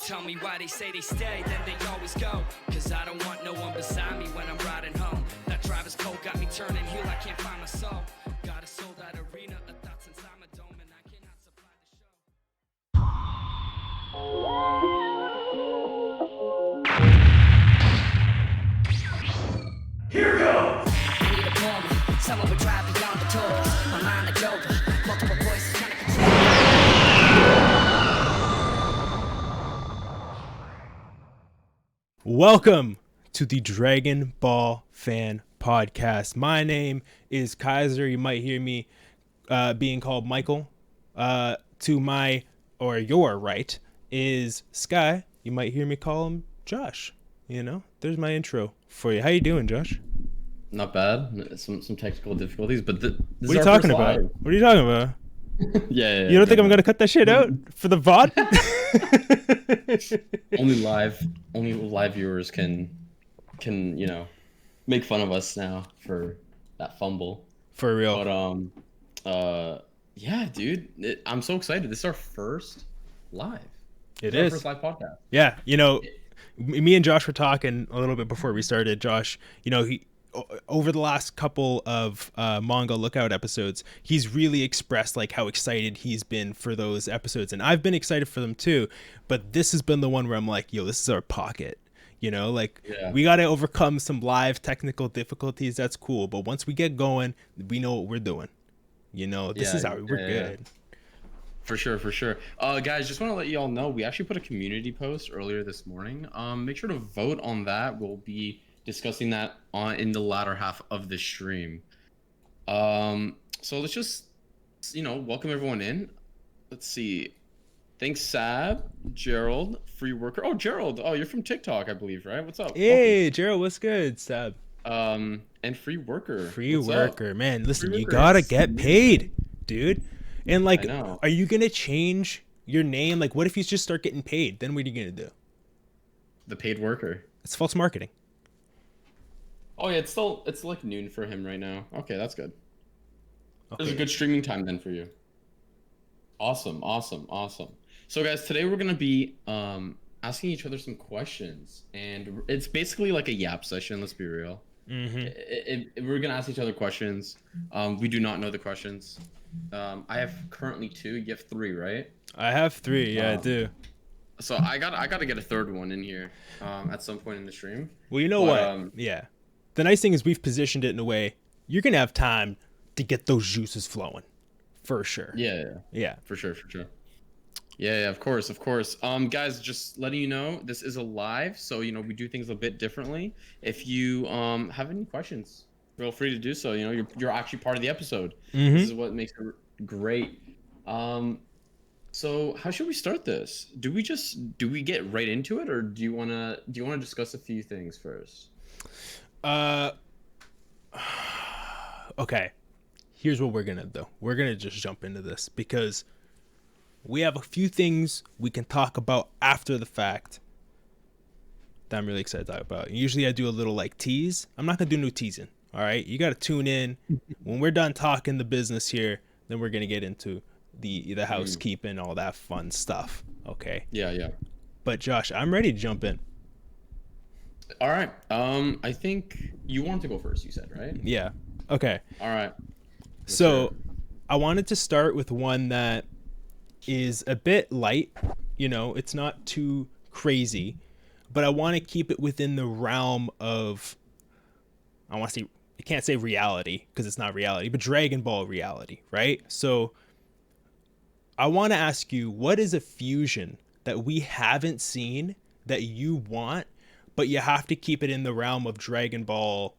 Tell me why they say they stay, then they always go. Cause I don't want no one beside me when I'm riding home. That driver's cold got me turning heel, I can't find my soul. Got a sold out arena, a thoughts inside my dome, and I cannot supply the show. Here goes! I need a moment, someone would drive beyond the toys. My mind a joker, multiple voices trying to control. Welcome to the Dragon Ball Fan Podcast. My name is Kaiser. You might hear me being called Michael. To my or your right is Sky. You might hear me call him Josh. You know, there's my intro for you. How you doing, Josh? Not bad. Some technical difficulties, but this What are you talking about? What are you talking about? Yeah. You don't think I'm gonna cut that shit out for the VOD? Only live viewers can make fun of us now for that fumble. For real. But yeah, dude, I'm so excited. This is our first live. It Our is. first live podcast. Yeah, me and Josh were talking a little bit before we started. Josh, he over the last couple of manga lookout episodes, he's really expressed like how excited he's been for those episodes, and I've been excited for them too. But this has been the one where I'm like, yo, this is our pocket. We got to overcome some live technical difficulties. That's cool, but once we get going, we know what we're doing. This is how we're good. For sure. Guys, just want to let you all know, we actually put a community post earlier this morning. Make sure to vote on that. We'll be discussing that in the latter half of the stream. So let's just, welcome everyone in. Let's see. Thanks, Sab, Gerald, Free Worker. Oh, Gerald. Oh, you're from TikTok, I believe, right? What's up? Hey, welcome. Gerald, what's good, Sab? And Free Worker. What's up? Man, listen, Free you Worker gotta is get paid, dude. And I know. are you gonna change your name? Like, what if you just start getting paid? Then what are you gonna do? The paid worker. It's false marketing. Oh yeah, it's like noon for him right now. Okay, that's good. Okay. There's a good streaming time then for you. Awesome. So guys, today we're gonna be asking each other some questions, and it's basically like a yap session. Let's be real. Mm-hmm. We're gonna ask each other questions. We do not know the questions. I have currently 2. You have 3, right? I have 3. Yeah, I do. So I gotta get a third one in here at some point in the stream. Well, you know what? Yeah. The nice thing is we've positioned it in a way you're gonna have time to get those juices flowing, for sure. Yeah. For sure. Yeah, of course. Guys, just letting you know, this is a live, so we do things a bit differently. If you have any questions, feel free to do so. You're actually part of the episode. Mm-hmm. This is what makes it great. So how should we start this? Do we get right into it, or do you wanna discuss a few things first? Okay. Here's what we're gonna do. We're gonna just jump into this because we have a few things we can talk about after the fact that I'm really excited to talk about. Usually I do a little tease. I'm not gonna do no teasing. All right, you gotta tune in when we're done talking the business here. Then we're gonna get into the housekeeping, all that fun stuff. Okay. Yeah. But Josh, I'm ready to jump in. All right. I think you wanted to go first. You said, right? Yeah. Okay. All right. So I wanted to start with one that is a bit light. It's not too crazy, but I want to keep it within the realm of, I can't say reality because it's not reality, but Dragon Ball reality, right? So I want to ask you, what is a fusion that we haven't seen that you want, but you have to keep it in the realm of Dragon Ball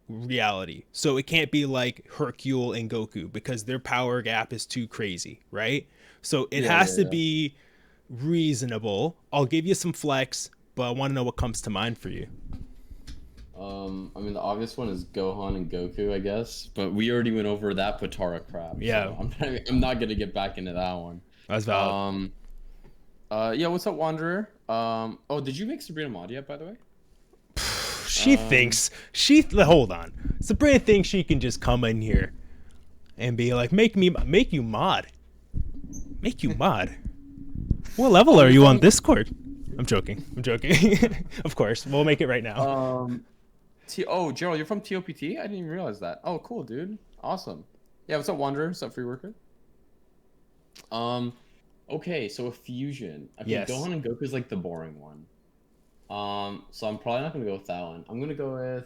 reality? So it can't be like Hercule and Goku because their power gap is too crazy, right? So it has to be reasonable. I'll give you some flex, but I want to know what comes to mind for you. The obvious one is Gohan and Goku, I guess, but we already went over that Potara crap. Yeah. So I'm not gonna get back into that one. That's valid. Yeah, what's up, Wanderer? Did you make Sabrina mod yet, by the way? She thinks hold on. Sabrina thinks she can just come in here and be like, make you mod. What level are you on Discord? I'm joking. Of course, we'll make it right now. Oh, Gerald, you're from TOPT? I didn't even realize that. Oh, cool, dude. Awesome. Yeah, what's up, Wanderer? What's up, Free Worker? Okay, so a fusion. Okay, Yes. Gohan and Goku is like the boring one. So I'm probably not gonna go with that one. I'm gonna go with.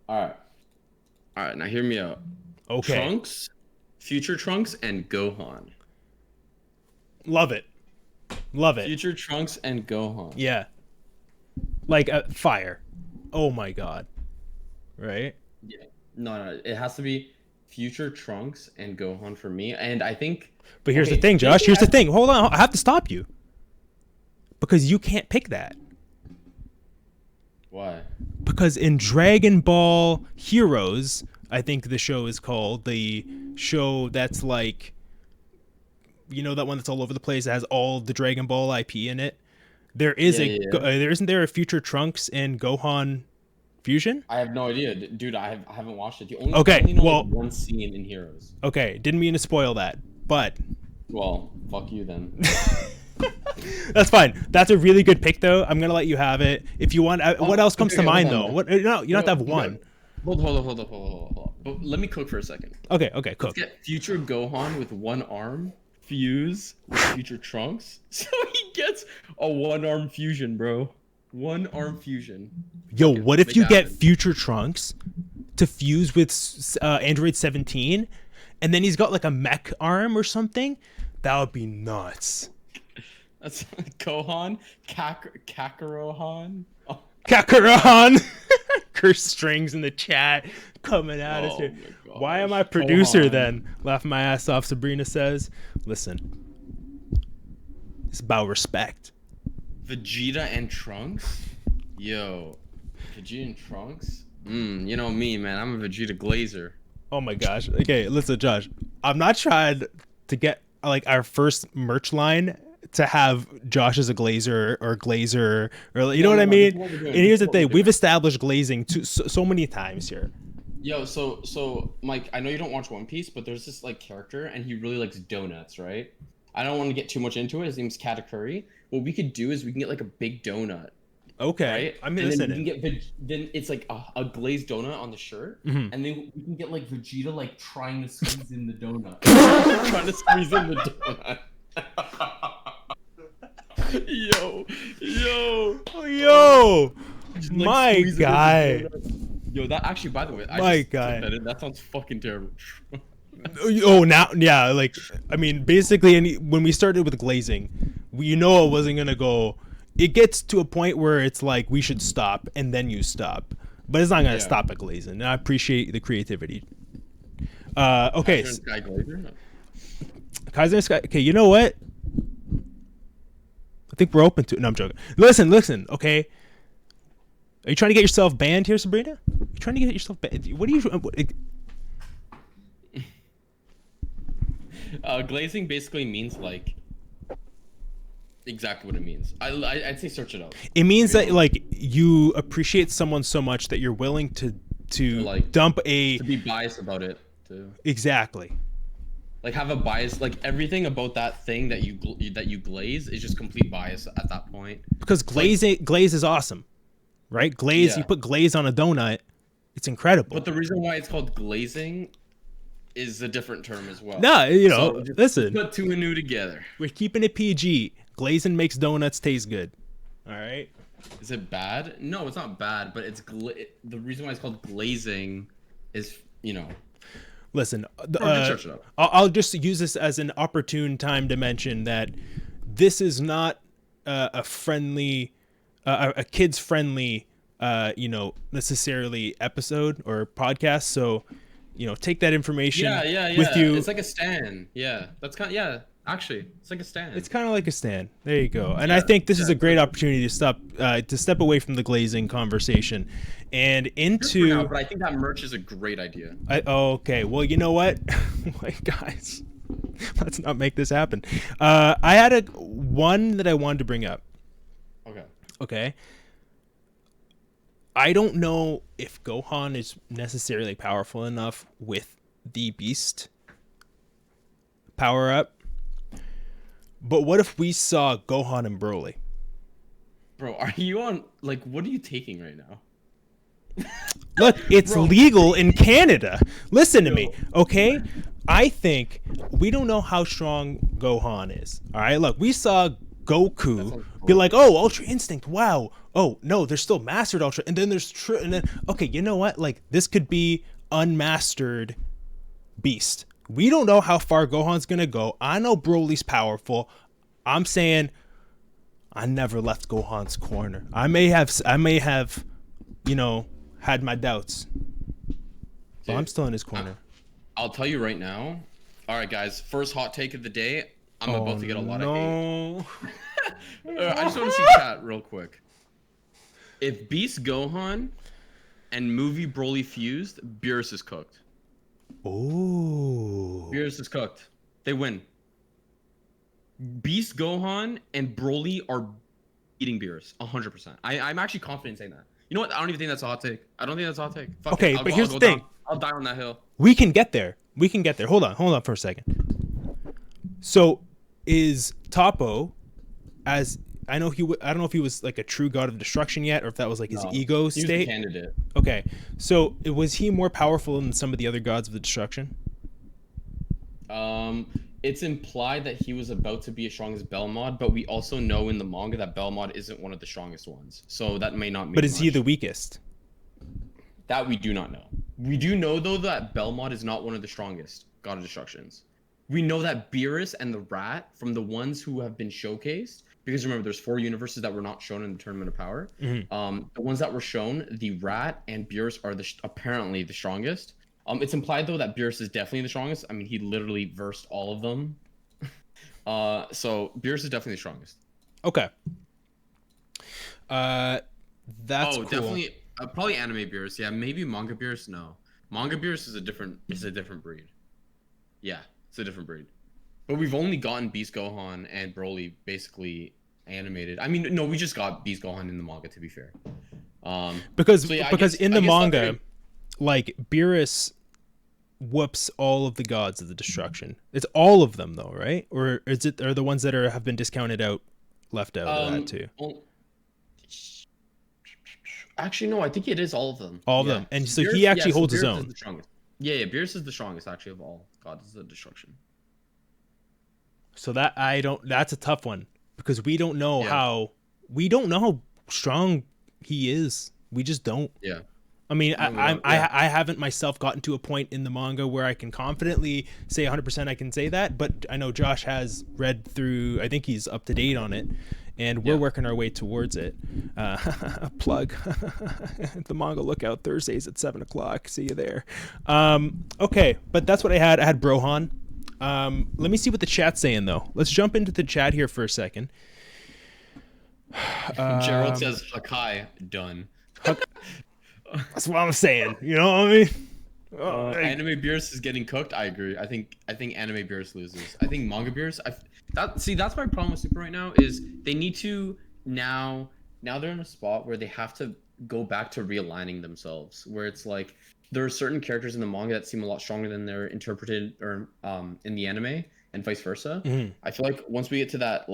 All right. Now hear me out. Okay. Trunks, Future Trunks, and Gohan. Love it. Future Trunks and Gohan. Yeah. Like fire. Oh my god. Right? Yeah. No. It has to be Future Trunks and Gohan for me. And I think. But here's the thing, Josh. Here's the thing. Hold on. I have to stop you. Because you can't pick that. Why? Because in Dragon Ball Heroes, I think the show is called, the show that's like, you know, that one that's all over the place, that has all the Dragon Ball IP in it. There is isn't there a Future Trunks and Gohan fusion? I have no idea, dude. I haven't watched it. I Okay, only know well, like one scene in Heroes. Okay, didn't mean to spoil that, but Well, fuck you then. that's fine. That's a really good pick, though. I'm gonna let you have it. If you want, what else comes to mind, though? What? No, you don't have to have one. Hold on. But let me cook for a second. Okay, cook. Let's get Future Gohan with one arm fuse with Future Trunks, so he gets a one-arm fusion, bro. One-arm fusion. Yo, Okay, what if make you it get happen. Future Trunks to fuse with Android 17, and then he's got like a mech arm or something? That would be nuts. That's Gohan, Kakarohan. Oh, Kakarohan. Curse strings in the chat coming at us oh here. my gosh. Why am I producer Gohan. then? Laughing my ass off, Sabrina says. Listen, it's about respect. Vegeta and Trunks? Yo, Vegeta and Trunks? You know me, man. I'm a Vegeta glazer. Oh my gosh. Okay, listen, Josh. I'm not trying to get like our first merch line to have Josh as a glazer or glazer, or you know what I mean? And here's the thing: we've established glazing so many times here. Yo, so Mike, I know you don't watch One Piece, but there's this like character, and he really likes donuts, right? I don't want to get too much into it. His name's Katakuri. What we could do is we can get like a big donut, Okay, right? I'm and then listening. we can get then it's like a glazed donut on the shirt, Mhm. and then we can get like Vegeta like trying to squeeze in the donut, trying to squeeze in the donut. Yo, Just, like, my squeeze it in the guy. donut. Yo, that actually, by the way, My just guy. put that sounds fucking terrible. Oh, now, yeah, like, I mean, basically, when we started with glazing, it wasn't gonna go. It gets to a point where it's like we should stop, and then you stop, but it's not gonna stop at glazing. And I appreciate the creativity. Okay, Kaiser and Sky Glazer? No. Kaiser and Sky. Okay, you know what? I think we're open to it. No, I'm joking. Listen. Okay, are you trying to get yourself banned here, Sabrina? You trying to get yourself banned? What are you? Glazing basically means like exactly what it means. I'd say search it up. It means that like you appreciate someone so much that you're willing to like dump to be biased about it too. Exactly. Like have a bias, like everything about that thing that you glaze is just complete bias at that point. Because glaze is awesome, right? Glaze, you put glaze on a donut, it's incredible. But the reason why it's called glazing is a different term as well. No, So just listen, put two and new together. we're keeping it PG. Glazing makes donuts taste good. All right. Is it bad? No, it's not bad, but it's the reason why it's called glazing is, Listen, search it up. I'll just use this as an opportune time to mention that this is not a friendly, a kids friendly, necessarily episode or podcast. So, take that information with you. It's like a stand. Yeah, that's kind of, actually, it's like a stand. It's kind of like a stand. There you go. And I think this is a great opportunity to step away from the glazing conversation and into. Now, but I think that merch is a great idea. Okay. Well, you know what, guys, let's not make this happen. I had one that I wanted to bring up. Okay. I don't know if Gohan is necessarily powerful enough with the Beast power up. But what if we saw Gohan and Broly? Bro, are you on, like, what are you taking right now? Look, it's Bro. legal in Canada. Listen to me, Yo. okay? I think we don't know how strong Gohan is. All right, look, we saw Goku be like, "Oh, Ultra Instinct, wow." Oh no, there's still Mastered Ultra, and then there's and then okay, you know what? Like this could be Unmastered Beast. We don't know how far Gohan's gonna go. I know Broly's powerful. I'm saying I never left Gohan's corner. I may have, you know, had my doubts. But I'm still in his corner. I'll tell you right now. All right, guys. First hot take of the day. I'm about to get a lot of hate. I just want to see chat real quick. If Beast Gohan and movie Broly fused, Beerus is cooked. Oh. Beerus is cooked. They win. Beast Gohan and Broly are beating Beerus 100%. I'm actually confident in saying that. You know what? I don't even think that's a hot take. I don't think that's a hot take. Fuck Okay, it. but here's the thing. I'll die on that hill. We can get there. Hold on for a second. So, is Toppo, as I know I don't know if he was like a true god of destruction yet, or if that was like his ego He was state. a candidate. Okay, so was he more powerful than some of the other gods of the destruction? It's implied that he was about to be as strong as Belmod, but we also know in the manga that Belmod isn't one of the strongest ones. So that may not mean But is he much. the weakest? That we do not know. We do know though that Belmod is not one of the strongest God of Destructions. We know that Beerus and the Rat, from the ones who have been showcased, because remember there's 4 universes that were not shown in the Tournament of Power. Mm-hmm. The ones that were shown, the Rat and Beerus are apparently the strongest. It's implied though that Beerus is definitely the strongest. I mean, he literally versed all of them. So Beerus is definitely the strongest. Okay. That's cool. Definitely. Probably anime Beerus. Yeah, maybe manga Beerus. No, manga Beerus is a different breed. Yeah, it's a different breed. But we've only gotten Beast Gohan and Broly basically animated. I mean, no, we just got Beast Gohan in the manga. To be fair. Because I in the guess manga, like Beerus whoops all of the gods of the destruction. It's all of them though, right? Or are the ones that have been discounted out left out of that too? Actually, no, I think it is all of them. All of them. And so he actually holds his own. Is the strongest. Yeah, Beerus is the strongest actually of all gods of the destruction. So that's a tough one because we don't know how strong he is. We just don't. Yeah. I mean, I haven't myself gotten to a point in the manga where I can confidently say 100% I can say that, but I know Josh has read through, I think he's up to date on it, and we're working our way towards it. Plug. The manga lookout Thursdays at 7 o'clock. See you there. Okay, but that's what I had. I had Brohan. Let me see what the chat's saying, though. Let's jump into the chat here for a second. Gerald says, Hakai, done. That's what I'm saying. You know what I mean? Anime Beerus is getting cooked. I agree. I think anime Beerus loses. I think manga Beerus. That's my problem with Super right now is they need to now they're in a spot where they have to go back to realigning themselves. Where it's like there are certain characters in the manga that seem a lot stronger than they're interpreted or in the anime, and vice versa. Mm-hmm. I feel like once we get to that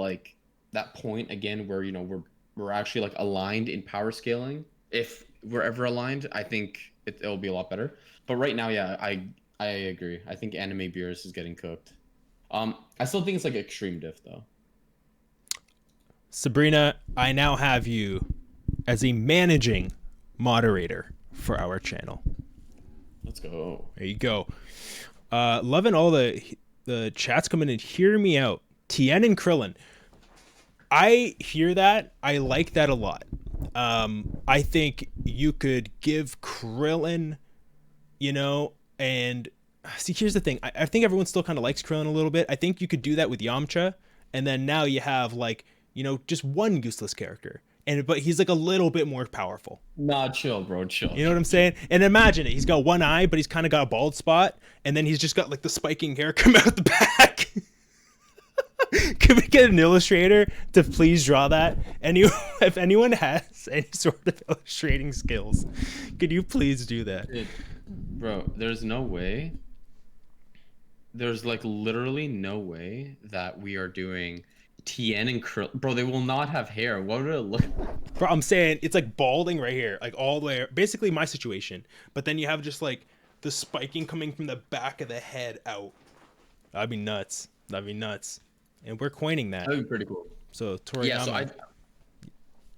point again where we're actually like aligned in power scaling, if we're ever aligned, I think it'll be a lot better. But right now, yeah, I agree. I think anime Beerus is getting cooked. I still think it's like extreme diff though. Sabrina, I now have you as a managing moderator for our channel. Let's go. There you go. Loving all the chats coming in. Hear me out. Tien and Krillin. I hear that. I like that a lot. I think you could give Krillin, and see, here's the thing. I think everyone still kind of likes Krillin a little bit. I think you could do that with Yamcha, and then now you have just one useless character, but he's like a little bit more powerful. Nah, chill, bro, chill. You know what I'm saying? And imagine it. He's got one eye, but he's kind of got a bald spot, and then he's just got like the spiking hair come out the back. Could we get an illustrator to please draw that? If anyone has any sort of illustrating skills, could you please do that? Bro, there's no way. There's like literally no way that we are doing Tien and Krill, bro, they will not have hair. What would it look like? Bro, I'm saying it's like balding right here, like all the way. Basically, my situation. But then you have just like the spiking coming from the back of the head out. That'd be nuts. That'd be nuts. And we're coining that. That'd be pretty cool. So Toriyama. Yeah, so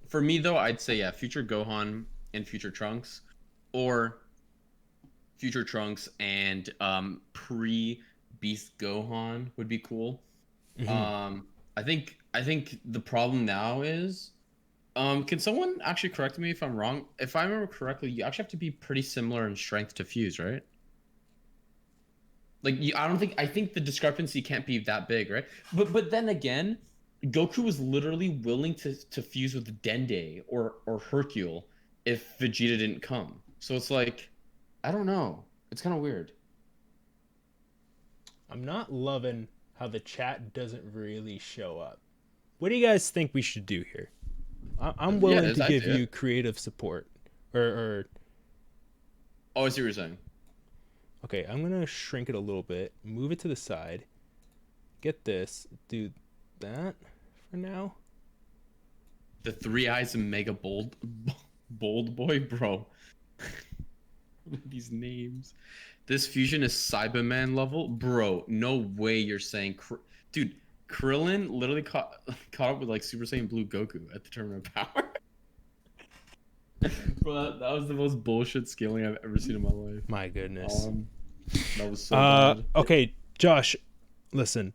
for me though, I'd say yeah, future Gohan and future Trunks, or future Trunks and pre Beast Gohan would be cool. Mm-hmm. I think the problem now is, can someone actually correct me if I'm wrong? If I remember correctly, you actually have to be pretty similar in strength to fuse, right? Like, I think the discrepancy can't be that big, right? But then again, Goku was literally willing to fuse with Dende or Hercule if Vegeta didn't come. So it's like, I don't know. It's kind of weird. I'm not loving how the chat doesn't really show up. What do you guys think we should do here? I'm willing to give you creative support. Or Oh, I see what you're saying. Okay, I'm gonna shrink it a little bit, move it to the side, get this, do that for now. The 3 eyes and mega bold boy, bro. These names. This fusion is Cyberman level, bro. No way you're saying, dude. Krillin literally caught up with like Super Saiyan Blue Goku at the tournament of power. Bro, that was the most bullshit scaling I've ever seen in my life. My goodness. That was so bad. Okay, Josh, listen.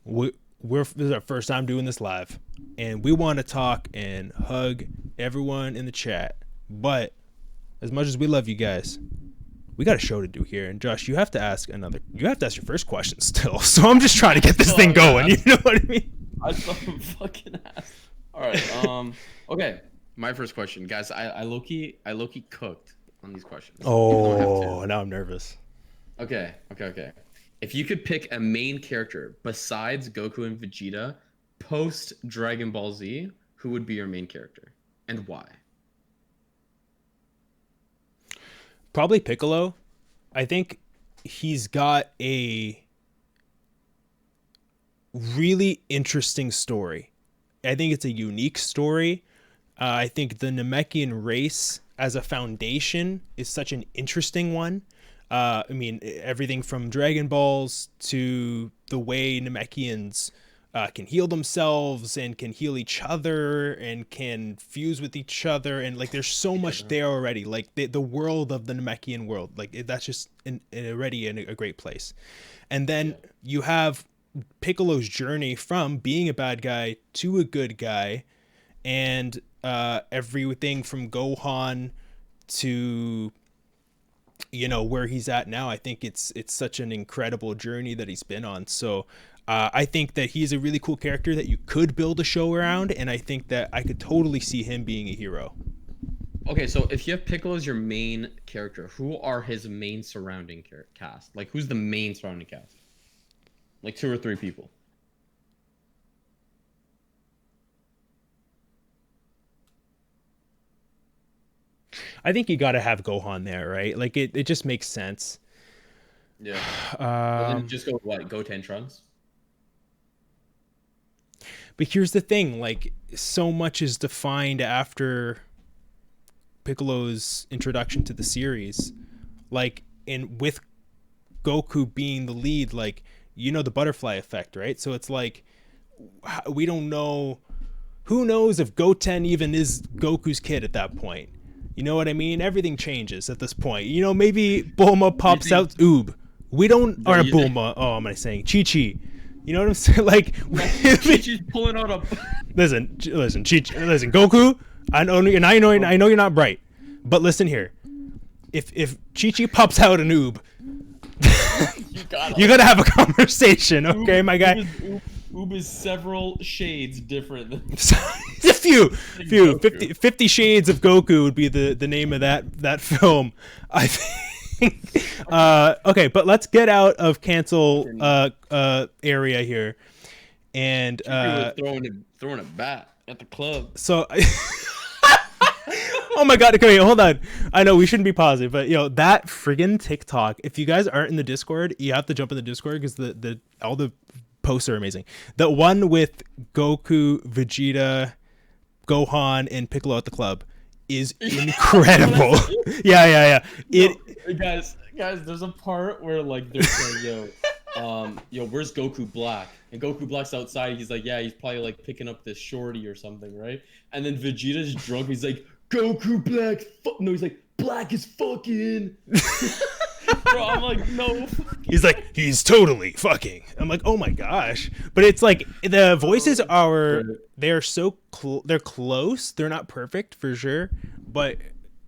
This is our first time doing this live, and we want to talk and hug everyone in the chat. But as much as we love you guys, we got a show to do here. And Josh, you have to ask your first question still. So I'm just trying to get this thing going. You know what I mean? I saw him fucking ass. All right. Okay. My first question, guys. I low-key cooked on these questions. Oh, now I'm nervous. Okay. If you could pick a main character besides Goku and Vegeta post Dragon Ball Z, who would be your main character and why? Probably Piccolo. I think he's got a really interesting story. I think it's a unique story. I think the Namekian race as a foundation is such an interesting one. I mean, everything from Dragon Balls to the way Namekians can heal themselves and can heal each other and can fuse with each other, and like there's so much there already. Like the world of the Namekian world, like that's just already in a great place. And then you have Piccolo's journey from being a bad guy to a good guy, and everything from Gohan to where he's at now. I think it's such an incredible journey that he's been on. So I think that he's a really cool character that you could build a show around, and I think that I could totally see him being a hero. Okay, so if you have Piccolo as your main character, who are his main surrounding cast? Like, who's the main surrounding cast? Like 2 or 3 people. I think you got to have Gohan there, right? Like it just makes sense. Yeah. Then just go what? Goten Trunks? But here's the thing, like so much is defined after Piccolo's introduction to the series. Like with Goku being the lead, like the butterfly effect, right? So it's like we don't know, who knows if Goten even is Goku's kid at that point. You know what I mean? Everything changes at this point. Maybe Bulma pops out Oob. We don't, or Bulma. Oh, am I saying Chi-Chi? You know what I'm saying? Like, Chi-Chi's pulling out a. Listen, Chi-Chi, listen, Goku. I know you're not bright, but listen here. If Chi-Chi pops out an Oob, you gotta have a conversation, okay, my guy. Oob is several shades different than a few 50 shades of Goku would be the name of that film, I think. Okay, but let's get out of cancel area here, and throwing a bat at the club. So oh my god, okay, hold on. I know we shouldn't be positive, but that friggin' TikTok, if you guys aren't in the Discord, you have to jump in the Discord, because all the posts are amazing. The one with Goku, Vegeta, Gohan, and Piccolo at the club is incredible. Yeah. Guys, there's a part where like they're saying, yo, where's Goku Black? And Goku Black's outside. He's like, yeah, he's probably like picking up this shorty or something, right? And then Vegeta's drunk. He's like, Goku Black. No, he's like, Black is fucking. Bro, I'm like, no. He's like, he's totally fucking. I'm like, oh my gosh. But it's like the voices they're so they're close. They're not perfect for sure, but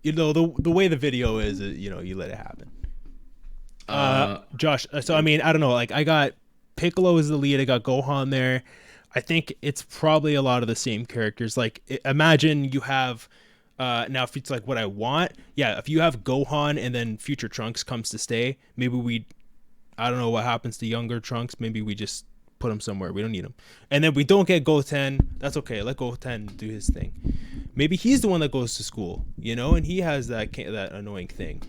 you know the way the video is, you know, you let it happen. Josh, so I mean, I don't know, like I got Piccolo as the lead, I got Gohan there. I think it's probably a lot of the same characters. Like imagine you have now if it's like what I want, yeah, if you have Gohan and then future Trunks comes to stay, maybe I don't know what happens to younger Trunks, maybe we just put him somewhere, we don't need him. And then we don't get Goten, that's okay, let Goten do his thing. Maybe he's the one that goes to school, you know, and he has that annoying thing.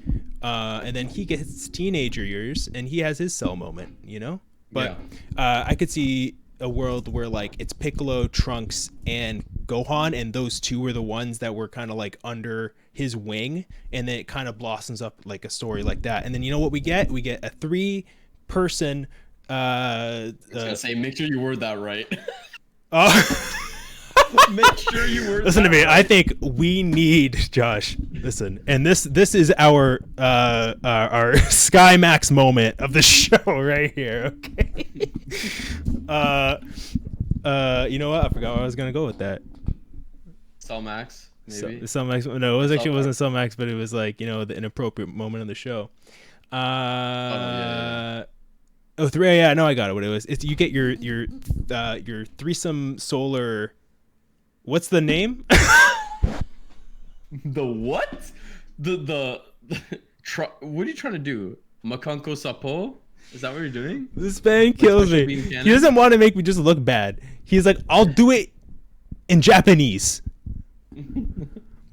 And then he gets teenager years and he has his Cell moment, you know? But I could see a world where like it's Piccolo, Trunks, and Gohan, and those two were the ones that were kind of like under his wing, and then it kind of blossoms up like a story like that. And then you know what we get? We get a 3-person. I was gonna say, make sure you word that right. Make sure you word. Listen to me. Right. I think we need Josh. Listen, and this is our Sky Max moment of the show right here. Okay. You know what? I forgot where I was gonna go with that. Cell Max, maybe. Cell Max. No, it wasn't Cell Max, but it was like, you know, the inappropriate moment of the show. Oh, 3. Yeah, no, I got it. What it was? It's you get your threesome solar. What's the name? The what? The what are you trying to do? Makanko Sapo? Is that what you're doing? This man kills me. He doesn't want to make me just look bad. He's like, I'll do it in Japanese.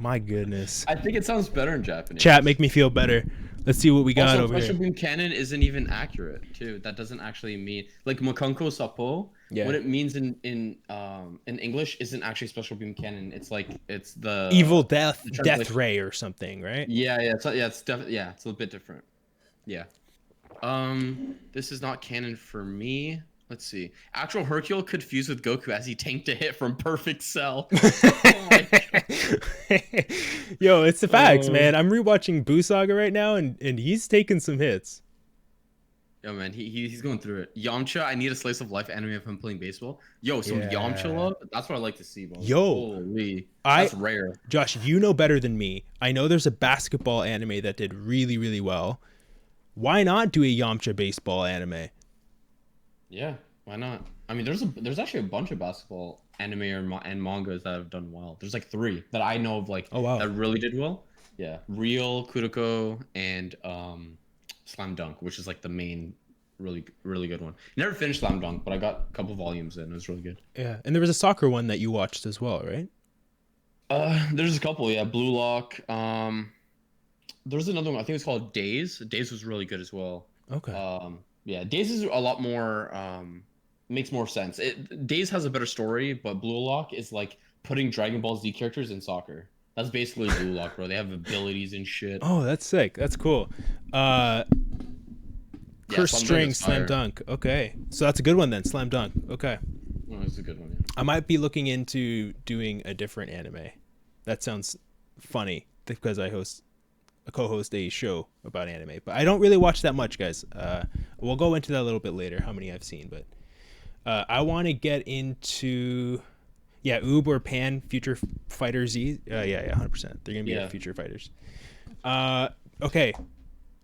My goodness. I think it sounds better in Japanese. Chat, make me feel better. Let's see what we got over special here. beam cannon isn't even accurate too. That doesn't actually mean like Makanko Sapo. Yeah. What it means in English isn't actually special beam cannon. It's like it's the evil death ray or something, right? Yeah. It's definitely it's a bit different. Yeah. This is not canon for me. Let's see. Actual Hercule could fuse with Goku as he tanked a hit from Perfect Cell. Oh my God. Yo, it's the facts, man. I'm rewatching Buu Saga right now, and he's taking some hits. Yo, man, he's going through it. Yamcha, I need a slice of life anime of him playing baseball. Yo, some Yamcha love. That's what I like to see, bro. Yo, holy, that's rare. Josh, you know better than me. I know there's a basketball anime that did really, really well. Why not do a Yamcha baseball anime? Yeah, why not? I mean, there's actually a bunch of basketball anime and mangas that have done well. There's like 3 that I know of, like that really did well. Yeah, Real, Kuroko, and Slam Dunk, which is like the main really good one. Never finished Slam Dunk, but I got a couple volumes in. It was really good. Yeah, and there was a soccer one that you watched as well, right? There's a couple. Yeah, Blue Lock. There's another one. I think it's called Days. Days was really good as well. Okay. Yeah, Days is a lot more makes more sense. Days has a better story, but Blue Lock is like putting Dragon Ball Z characters in soccer. That's basically Blue Lock, bro. They have abilities and shit. Oh, that's sick. That's cool. Curse String, Slam Dunk. Okay, so that's a good one then. Slam Dunk. Okay. Oh, that's a good one. Yeah. I might be looking into doing a different anime. That sounds funny because I co-host a show about anime, but I don't really watch that much, guys. We'll go into that a little bit later, how many I've seen, but I want to get into Oob or Pan Future Fighter Z. 100%. They're gonna be Future Fighters. Okay,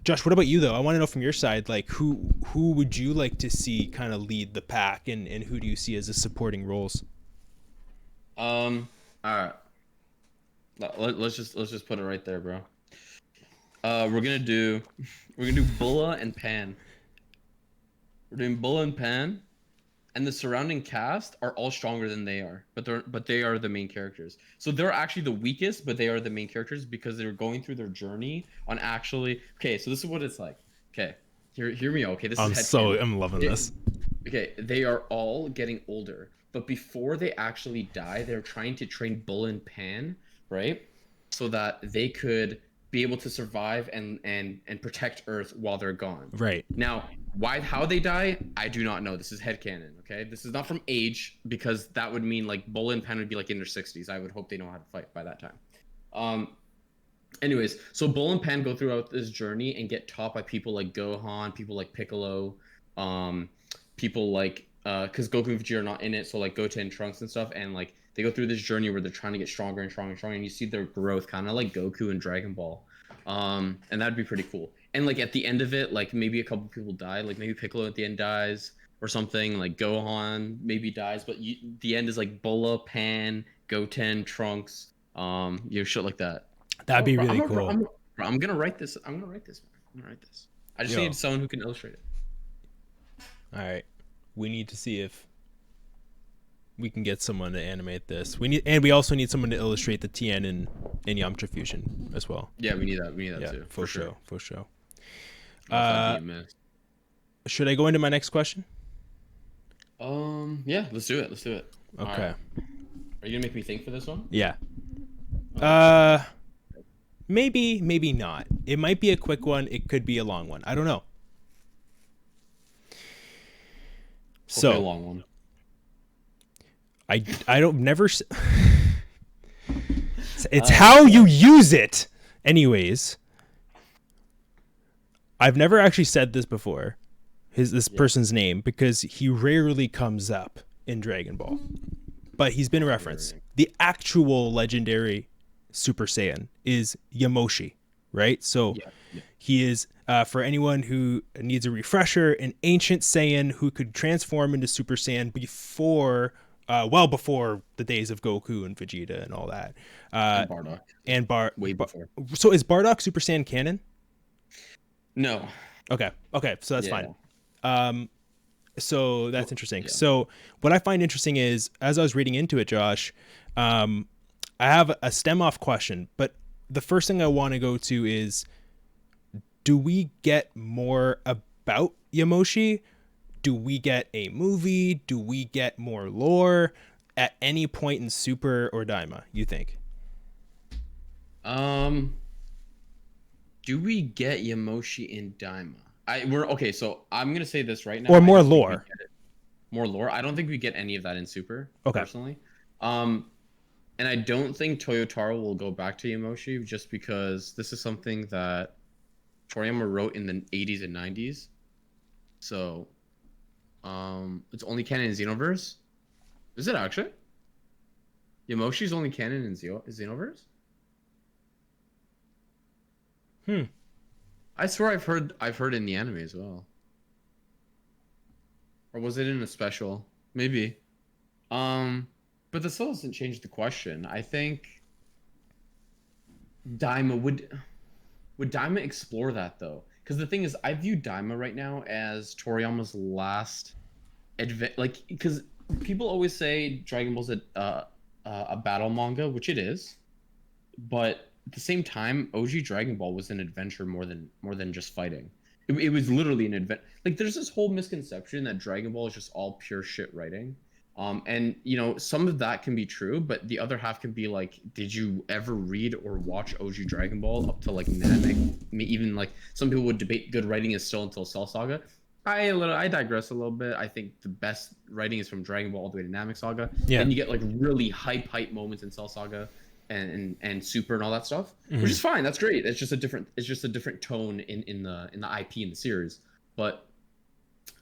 Josh, what about you though? I want to know from your side, like who would you like to see kind of lead the pack, and who do you see as the supporting roles? All right. Let's just put it right there, bro. We're gonna do Bulla and Pan. We're doing Bulla and Pan, and the surrounding cast are all stronger than they are, but they are the main characters. So they're actually the weakest, but they are the main characters because they're going through their journey on actually. Okay, so this is what it's like. Okay, hear me out. Okay, this is I'm loving this. Okay, they are all getting older, but before they actually die, they're trying to train Bull and Pan, right? So that they could be able to survive and protect Earth while they're gone. Right. Now, why how they die, I do not know. This is headcanon, okay? This is not from age because that would mean like Bull and Pan would be like in their 60s. I would hope they know how to fight by that time. Um, Anyways, so Bull and Pan go throughout this journey and get taught by people like Gohan, people like Piccolo, um, people like because Goku and Vegeta are not in it, so like Goten and Trunks and stuff, and like they go through this journey where they're trying to get stronger and stronger and stronger, and you see their growth, kind of like Goku and Dragon Ball, and that'd be pretty cool. And like at the end of it, like maybe a couple people die, like maybe Piccolo at the end dies or something, like Gohan maybe dies, but the end is like Bulla, Pan, Goten, Trunks, shit like that. That'd be really I'm cool. I'm gonna write this. I'm gonna write this. Man. I'm gonna write this. I just Yo. need someone who can illustrate it. All right. We need to see if we can get someone to animate this. We also need someone to illustrate the Tien and Yamcha fusion as well. Yeah, we need that. We need that Yeah, too. for sure. For sure. That'd be a mess. Should I go into my next question? Yeah, let's do it. Let's do it. Okay. Right. Are you gonna make me think for this one? Yeah. Maybe not. It might be a quick one. It could be a long one. I don't know. So a long one. I don't never. It's how you use it. Anyways, I've never actually said this before. This person's name because he rarely comes up in Dragon Ball, but he's been referenced. The actual legendary Super Saiyan is Yamoshi, right? So he is, for anyone who needs a refresher, an ancient Saiyan who could transform into Super Saiyan before, well before the days of Goku and Vegeta and all that. And Bardock. Way before. So is Bardock Super Saiyan canon? No. Okay, so that's fine. So that's interesting. Yeah. So what I find interesting is, as I was reading into it, Josh, I have a stem off question, but the first thing I want to go to is, do we get more about Yamoshi? Do we get a movie? Do we get more lore at any point in Super or Daima, you think? Do we get Yamoshi in Daima? Okay, so I'm gonna say this right now. Or more lore. More lore. I don't think we get any of that in Super, okay. Personally. And I don't think Toyotaro will go back to Yamoshi just because this is something that Toriyama wrote in the 80s and 90s. So, it's only canon in Xenoverse. Is it actually? Yamoshi's only canon in Xenoverse? I swear I've heard in the anime as well. Or was it in a special? Maybe. But that still doesn't change the question. I think Daima would Daima explore that though? Because the thing is, I view Daima right now as Toriyama's last because people always say Dragon Ball's a battle manga, which it is, but at the same time, OG Dragon Ball was an adventure more than just fighting. It was literally an adventure. Like there's this whole misconception that Dragon Ball is just all pure shit writing. And some of that can be true, but the other half can be like, did you ever read or watch OG Dragon Ball up to like Namek? Even like some people would debate good writing is still until Cell Saga. I digress a little bit. I think the best writing is from Dragon Ball all the way to Namek Saga. Yeah. And you get like really hype moments in Cell Saga and Super and all that stuff, which is fine. That's great. It's just a different tone in the IP in the series. But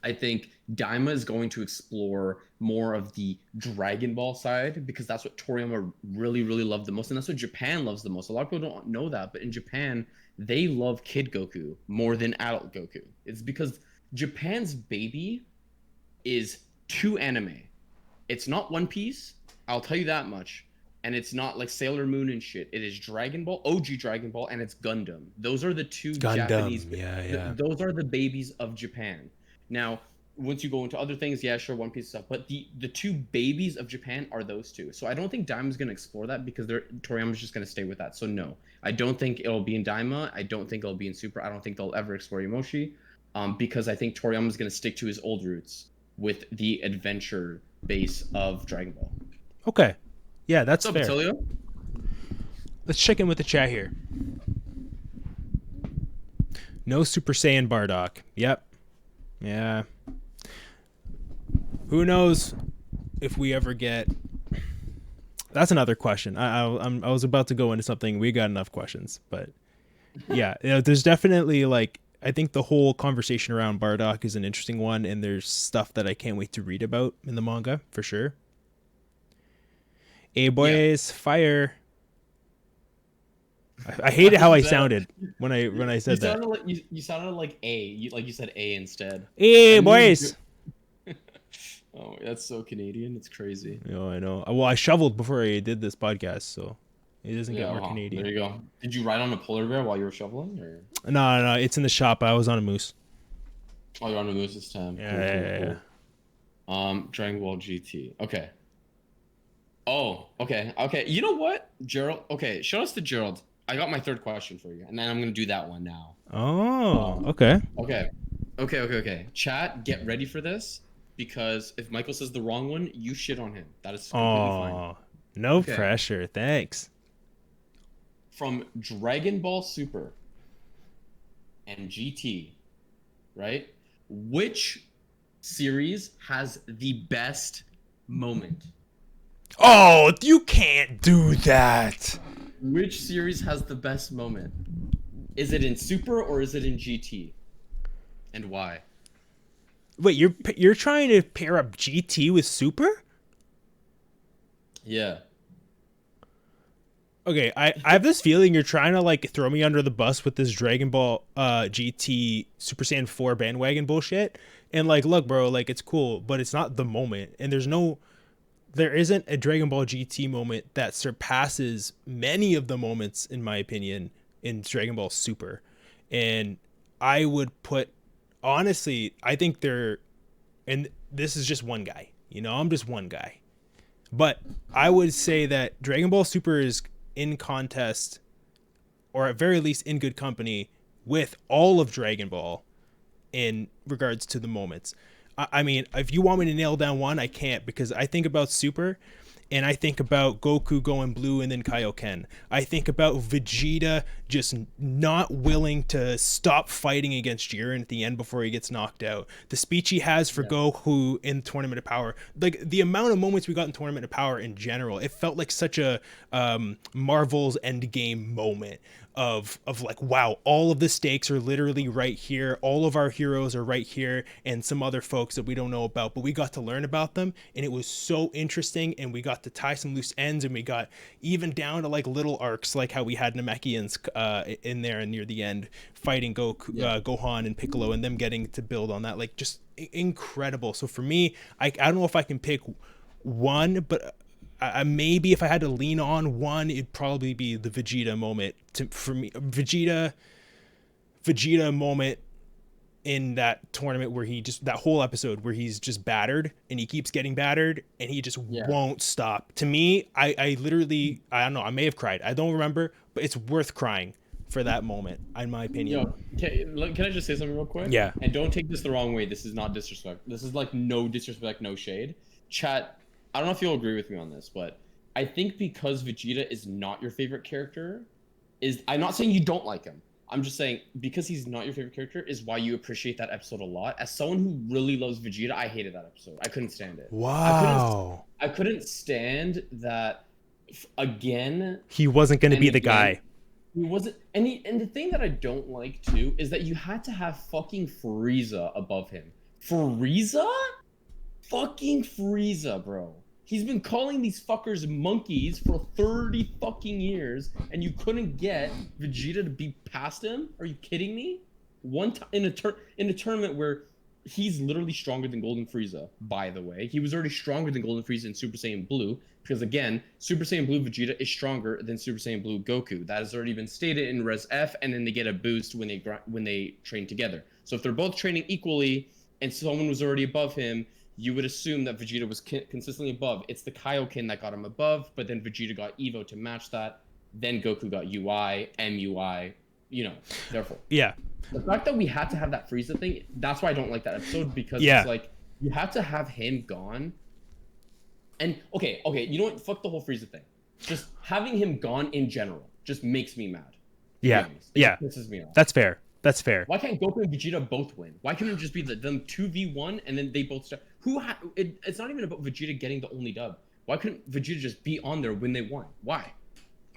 I think Daima is going to explore more of the Dragon Ball side because that's what Toriyama really, really loved the most. And that's what Japan loves the most. A lot of people don't know that, but in Japan, they love Kid Goku more than adult Goku. It's because Japan's baby is 2 anime. It's not One Piece, I'll tell you that much. And it's not like Sailor Moon and shit. It is Dragon Ball, OG Dragon Ball, and it's Gundam. Those are the 2 Japanese. Yeah. Those are the babies of Japan. Now, once you go into other things, yeah, sure, One Piece stuff, but the 2 babies of Japan are those 2. So I don't think Daima's going to explore that because Toriyama's just going to stay with that. So no, I don't think it'll be in Daima. I don't think it'll be in Super. I don't think they'll ever explore Yamoshi, because I think Toriyama's going to stick to his old roots. with the adventure base of Dragon Ball. Okay. Yeah, that's What's up, fair. Attilio? Let's check in with the chat here. No Super Saiyan Bardock. Yep. Yeah. Who knows if we ever get... That's another question. I was about to go into something. We got enough questions. But yeah, there's definitely like... I think the whole conversation around Bardock is an interesting one. And there's stuff that I can't wait to read about in the manga, for sure. Hey, boys, fire. I hated how I sounded when I said that. You sounded like A. You said A instead. Hey, boys. Oh, that's so Canadian. It's crazy. Oh, I know. Well, I shoveled before I did this podcast, so it doesn't get more Canadian. There you go. Did you ride on a polar bear while you were shoveling? Or? No. It's in the shop. I was on a moose. Oh, you're on a moose this time. Yeah. Dragon Ball GT. Okay. Oh, okay. You know what, Gerald? Okay, shout outs to Gerald. I got my third question for you, and then I'm gonna do that one now. Oh, okay. Okay. Chat, get ready for this, because if Michael says the wrong one, you shit on him. That is completely fine. No pressure. Thanks. From Dragon Ball Super and GT, right? Which series has the best moment? Oh, you can't do that. Which series has the best moment? Is it in Super or is it in GT? And why? Wait, you're trying to pair up GT with Super? Yeah. Okay, I have this feeling you're trying to like throw me under the bus with this Dragon Ball GT Super Saiyan 4 bandwagon bullshit. And like, look, bro, like it's cool, but it's not the moment. And there isn't a Dragon Ball GT moment that surpasses many of the moments, in my opinion, in Dragon Ball Super. And I would put, honestly, I think and this is just one guy, I'm just one guy. But I would say that Dragon Ball Super is in contest, or at very least in good company, with all of Dragon Ball in regards to the moments. I mean, if you want me to nail down one, I can't, because I think about Super and I think about Goku going blue and then Kaioken. I think about Vegeta just not willing to stop fighting against Jiren at the end before he gets knocked out. The speech he has for Goku in Tournament of Power. Like, the amount of moments we got in Tournament of Power in general, it felt like such a Marvel's Endgame moment of like, wow, all of the stakes are literally right here. All of our heroes are right here, and some other folks that we don't know about, but we got to learn about them, and it was so interesting, and we got to tie some loose ends, and we got even down to like little arcs, like how we had Namekians in there and near the end fighting Gohan and Piccolo, and them getting to build on that. Like, just incredible. So for me, I don't know if I can pick one, but maybe if I had to lean on one, it'd probably be the Vegeta moment. For me, Vegeta moment in that tournament where that whole episode where he's just battered and he keeps getting battered and he just won't stop. To me, I literally, I don't know, I may have cried. I don't remember, but it's worth crying for that moment, in my opinion. Can I just say something real quick? Yeah. And don't take this the wrong way. This is not disrespect. This is like no disrespect, no shade. Chat, I don't know if you'll agree with me on this, but I think because Vegeta is not your favorite character, I'm not saying you don't like him. I'm just saying because he's not your favorite character is why you appreciate that episode a lot. As someone who really loves Vegeta, I hated that episode. I couldn't stand it. Wow. I couldn't stand that. Again, he wasn't going to be the guy. He wasn't. And the thing that I don't like too is that you had to have fucking Frieza above him. Frieza? Fucking Frieza, bro. He's been calling these fuckers monkeys for 30 fucking years, and you couldn't get Vegeta to be past him? Are you kidding me? One time in a tournament where he's literally stronger than Golden Frieza, by the way. He was already stronger than Golden Frieza in Super Saiyan Blue, because again, Super Saiyan Blue Vegeta is stronger than Super Saiyan Blue Goku. That has already been stated in Res F, and then they get a boost when they train together. So if they're both training equally, and someone was already above him, you would assume that Vegeta was consistently above. It's the Kaioken that got him above, but then Vegeta got Evo to match that. Then Goku got UI, MUI, therefore. Yeah. The fact that we had to have that Frieza thing, that's why I don't like that episode, because it's like, You have to have him gone. And okay, you know what? Fuck the whole Frieza thing. Just having him gone in general just makes me mad. To be honest. It just pisses me off. That's fair. That's fair. Why can't Goku and Vegeta both win? Why couldn't it just be them 2v1 and then they both start? It's not even about Vegeta getting the only dub. Why couldn't Vegeta just be on there when they won? Why?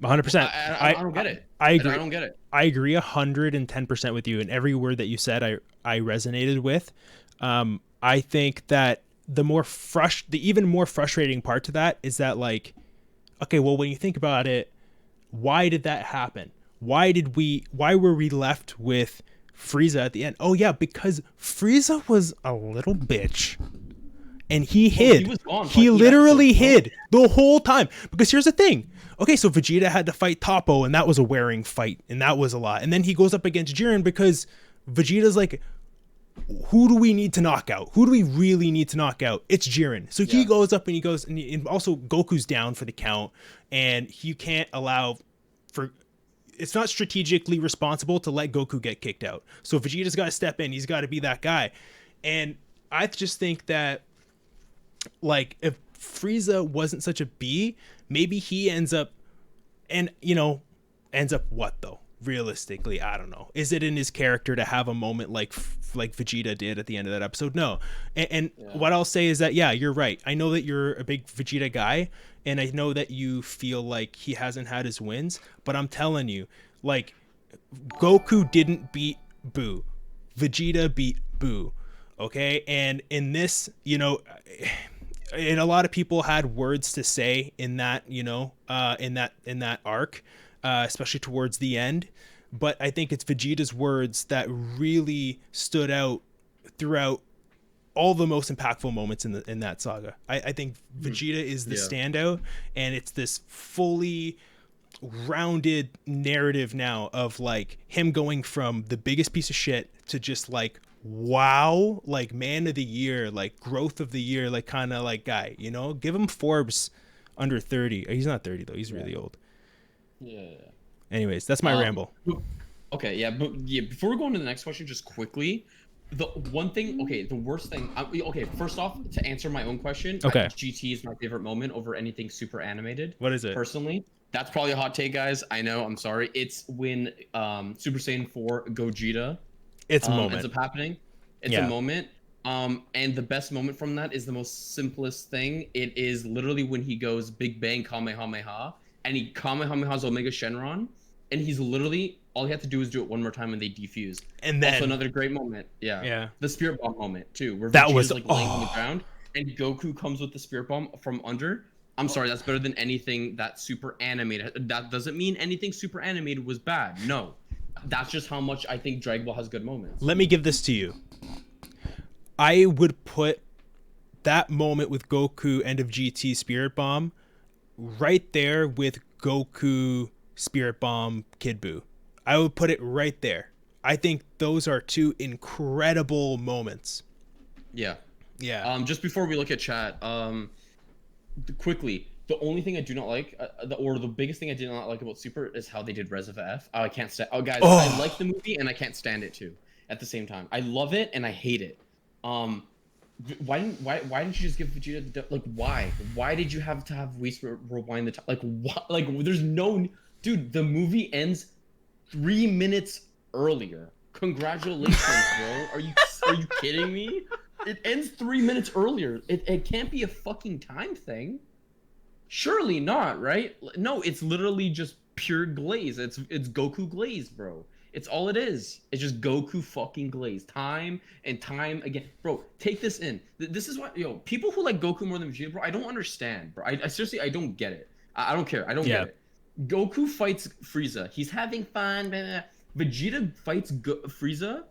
100%. I don't get it. I agree. I don't get it. I agree 110% with you, and every word that you said, I resonated with. I think that the even more frustrating part to that is that, like, okay, well, when you think about it, why did that happen? Why were we left with Frieza at the end? Oh yeah, because Frieza was a little bitch. And he hid. He literally hid the whole time. Because here's the thing. Okay, so Vegeta had to fight Toppo, and that was a wearing fight, and that was a lot. And then he goes up against Jiren because Vegeta's like, who do we need to knock out? Who do we really need to knock out? It's Jiren. So he goes up and he goes, and also Goku's down for the count, and you can't allow for. It's not strategically responsible to let Goku get kicked out. So Vegeta's got to step in. He's got to be that guy. And I just think that, like, if Frieza wasn't such a B, maybe he ends up what though? Realistically, I don't know. Is it in his character to have a moment like Vegeta did at the end of that episode? No. And what I'll say is that, yeah, you're right. I know that you're a big Vegeta guy, and I know that you feel like he hasn't had his wins, but I'm telling you, like, Goku didn't beat Boo. Vegeta beat Boo. Okay? And in this, and a lot of people had words to say in that, in that arc, especially towards the end. But I think it's Vegeta's words that really stood out throughout all the most impactful moments in that saga. I think Vegeta is the standout, and it's this fully rounded narrative now of, like, him going from the biggest piece of shit to just, like, wow, like, man of the year, like, growth of the year, like, kind of like guy, give him Forbes under 30. He's not 30 though, he's really old. Anyways, that's my ramble. Okay, but before we go into the next question, just quickly, the worst thing, first off, to answer my own question, GT is my favorite moment over anything super animated. What is it? Personally, that's probably a hot take, guys. I know, I'm sorry. It's when Super Saiyan 4 Gogeta ends up happening. It's a moment. And the best moment from that is the most simplest thing. It is literally when he goes Big Bang Kamehameha, and he Kamehamehas Omega Shenron, and he's literally, all he had to do is do it one more time and they defuse. And then also another great moment. The Spirit Bomb moment too, where that was like laying on the ground and Goku comes with the Spirit Bomb from under. I'm sorry, that's better than anything that's super animated. That doesn't mean anything super animated was bad. No. That's just how much I think Dragon Ball has good moments. Let me give this to you. I would put that moment with Goku end of GT Spirit Bomb right there with Goku Spirit Bomb Kid Buu. I would put it right there. I think those are two incredible moments. Yeah. Just before we look at chat, quickly, the only thing I do not like, the biggest thing I did not like about Super is how they did Res of F. I can't stand. Oh, guys, I like the movie and I can't stand it too. At the same time, I love it and I hate it. Why didn't you just give Vegeta the, like, why? Why did you have to have Whis rewind the time? Like, what? Like, there's no, dude. The movie ends 3 minutes earlier. Congratulations, bro. Are you kidding me? It ends 3 minutes earlier. It can't be a fucking time thing. Surely not, right? No, it's literally just pure glaze. It's Goku glaze, bro. It's all it is. It's just Goku fucking glaze. Time and time again. Bro, take this in. This is what, people who like Goku more than Vegeta, bro, I don't understand, bro. I seriously, I don't get it. I don't care. I don't get it. Goku fights Frieza. He's having fun. Blah, blah. Vegeta fights Frieza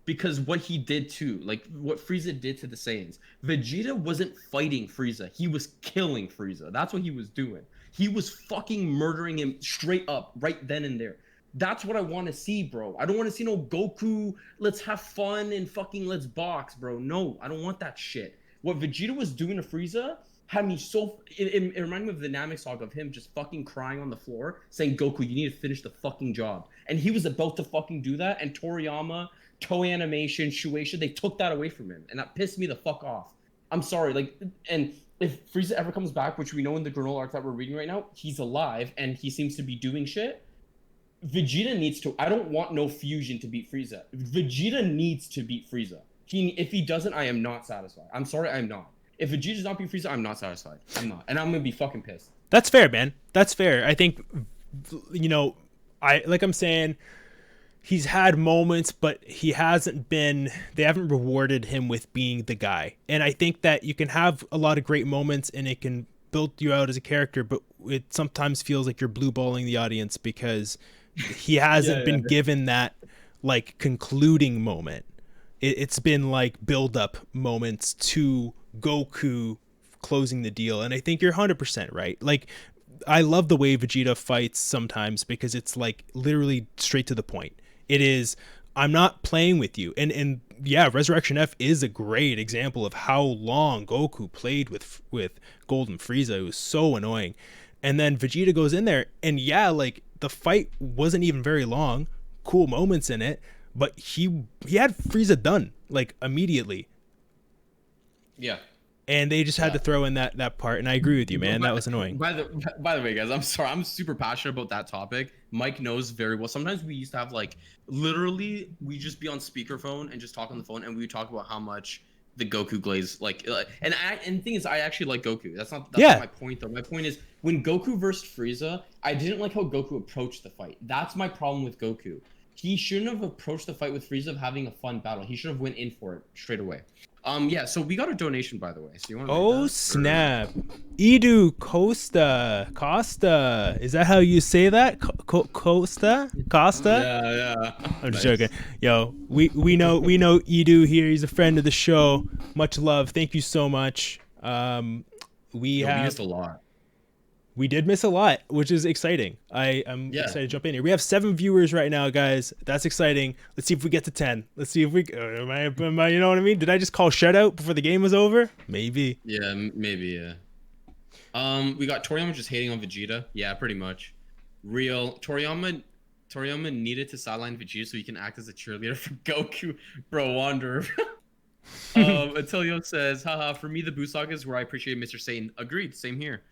because what he did too. Like, what Frieza did to the Saiyans. Vegeta wasn't fighting Frieza. He was killing Frieza. That's what he was doing. He was fucking murdering him straight up right then and there. That's what I want to see, bro. I don't want to see no Goku, let's have fun and fucking let's box, bro. No, I don't want that shit. What Vegeta was doing to Frieza had me so... It reminded me of the Namek saga of him just fucking crying on the floor, saying, Goku, you need to finish the fucking job. And he was about to fucking do that, and Toriyama Toei Animation, Shueisha, they took that away from him, and that pissed me the fuck off. I'm sorry, like, and if Frieza ever comes back, which we know in the granola arc that we're reading right now, he's alive and he seems to be doing shit. Vegeta needs to. I don't want no fusion to beat Frieza. Vegeta needs to beat Frieza. If he doesn't, I am not satisfied. I'm sorry, I'm not. If Vegeta does not beat Frieza, I'm not satisfied. I'm not, and I'm gonna be fucking pissed. That's fair, man. That's fair. I think, I'm saying, he's had moments, but they haven't rewarded him with being the guy. And I think that you can have a lot of great moments and it can build you out as a character, but it sometimes feels like you're blue balling the audience because he hasn't been given that like concluding moment. It's been like build up moments to Goku closing the deal. And I think you're 100% right. Like, I love the way Vegeta fights sometimes because it's like literally straight to the point. It is, I'm not playing with you. And yeah, Resurrection F is a great example of how long Goku played with Golden Frieza. It was so annoying. And then Vegeta goes in there and yeah, like the fight wasn't even very long. Cool moments in it, but he had Frieza done like immediately. Yeah. And they just had to throw in that part, and I agree with you, man. That was annoying. By the way, guys, I'm sorry. I'm super passionate about that topic. Mike knows very well. Sometimes we used to have like literally we just be on speakerphone and just talk on the phone, and we would talk about how much the Goku glaze like. And the thing is, I actually like Goku. That's not my point though. My point is when Goku versus Frieza, I didn't like how Goku approached the fight. That's my problem with Goku. He shouldn't have approached the fight with Frieza of having a fun battle. He should have went in for it straight away. Yeah, so we got a donation, by the way. So you want to snap. Edu Costa. Is that how you say that? Costa? Yeah. I'm just joking. Yo, we know Edu here. He's a friend of the show. Much love. Thank you so much. We missed a lot. We did miss a lot, which is exciting. I'm excited to jump in here. We have 7 viewers right now, guys. That's exciting. Let's see if we get to 10. Let's see if we am I you know what I mean? Did I just call shutout before the game was over? Maybe. Yeah, maybe, yeah. We got Toriyama just hating on Vegeta. Yeah, pretty much. Real. Toriyama needed to sideline Vegeta so he can act as a cheerleader for Goku. Bro, Wanderer. Attilio says, haha, for me the Buu saga is where I appreciate Mr. Satan. Agreed, same here.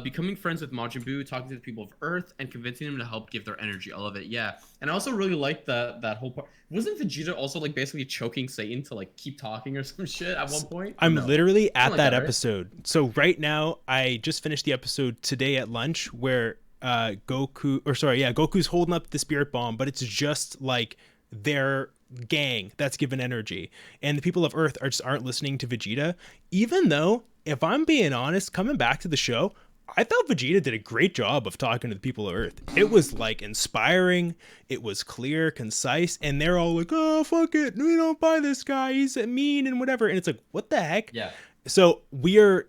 Becoming friends with Majin Buu, talking to the people of Earth, and convincing them to help give their energy. I love it. Yeah, and I also really like that whole part. Wasn't Vegeta also like basically choking Satan to like keep talking or some shit at one point? I'm literally at that episode. Right? So right now, I just finished the episode today at lunch where Goku's holding up the spirit bomb, but it's just like their gang that's given energy, and the people of Earth aren't listening to Vegeta, even though, if I'm being honest, coming back to the show, I thought Vegeta did a great job of talking to the people of Earth. It was like inspiring. It was clear, concise, and they're all like, "Oh, fuck it, we don't buy this guy. He's mean and whatever." And it's like, what the heck? Yeah. So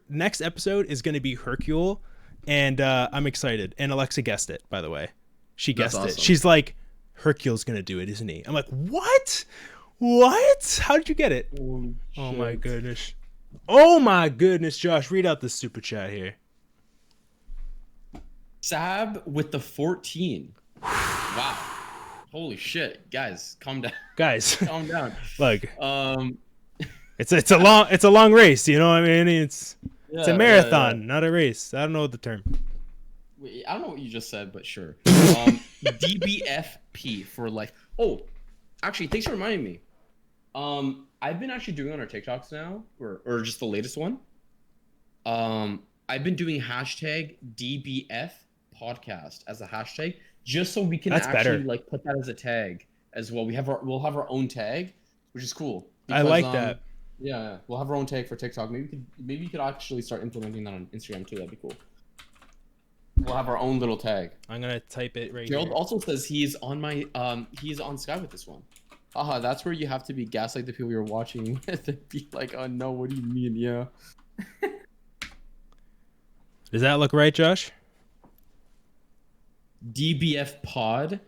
next episode is going to be Hercule, and I'm excited. And Alexa guessed it, by the way. She guessed it. She's like, Hercule's going to do it, isn't he? I'm like, what? What? How did you get it? Oh my goodness. Oh my goodness, Josh, read out the super chat here. Sab with the 14. Wow. Holy shit. Guys, calm down. Guys. Calm down. Look. It's a long race, you know what I mean? It's a marathon, not a race. I don't know the term. Wait, I don't know what you just said, but sure. DBFP for life. Oh, actually, thanks for reminding me. I've been actually doing on our TikToks now, or just the latest one. I've been doing hashtag DBF podcast as a hashtag, just so we can like put that as a tag as well. We'll have our own tag, which is cool. Because, I like that. Yeah, we'll have our own tag for TikTok. Maybe you could actually start implementing that on Instagram too. That'd be cool. We'll have our own little tag. I'm gonna type it right Gerald here. also says he's on he's on Sky with this one. Haha, that's where you have to be gaslight the people you're watching with and be like, oh no, what do you mean? Yeah. Does that look right, Josh? DBF pod.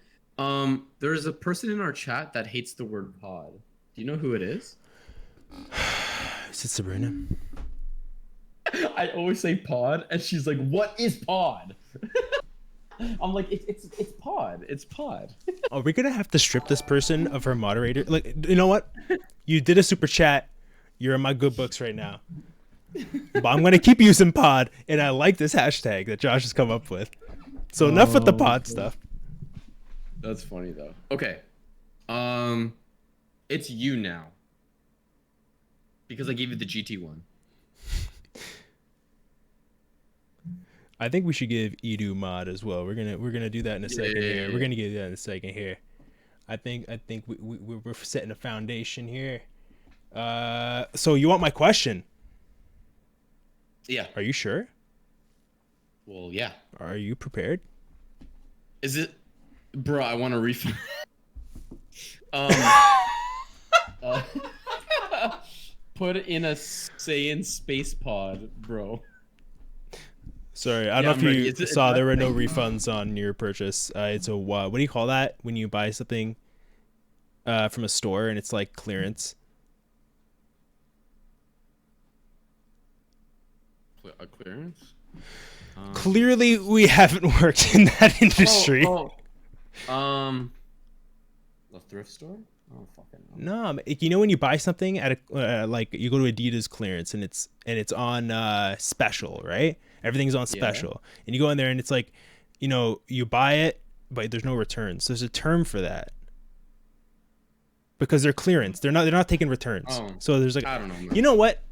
There's a person in our chat that hates the word pod. Do you know who it is? Is it Sabrina? I always say pod, and she's like, what is pod? I'm like, it's pod. It's pod. Are we gonna have to strip this person of her moderator? Like, you know what? You did a super chat. You're in my good books right now. But I'm gonna keep using pod, and I like this hashtag that Josh has come up with. So enough with the pod stuff. That's funny though. Okay. It's you now. Because I gave you the GT one. I think we should give Edu mod as well. We're gonna do that in a second here. We're gonna get that in a second here. I think we're setting a foundation here. So you want my question? Yeah. Are you sure? Well, yeah. Are you prepared? Is it, bro? I want to refund. Put it in a Saiyan space pod, bro. Sorry, I don't know if you saw there were no refunds on your purchase. It's a what do you call that when you buy something from a store and it's like clearance? A clearance? Clearly, we haven't worked in that industry. A thrift store? Oh, fucking no. No, you know when you buy something at a like you go to Adidas clearance and it's on special, right? Everything's on special, and you go in there and it's like, you know, you buy it, but there's no returns. There's a term for that because they're clearance. They're not taking returns. Oh, so there's like, I don't know, man. You know what?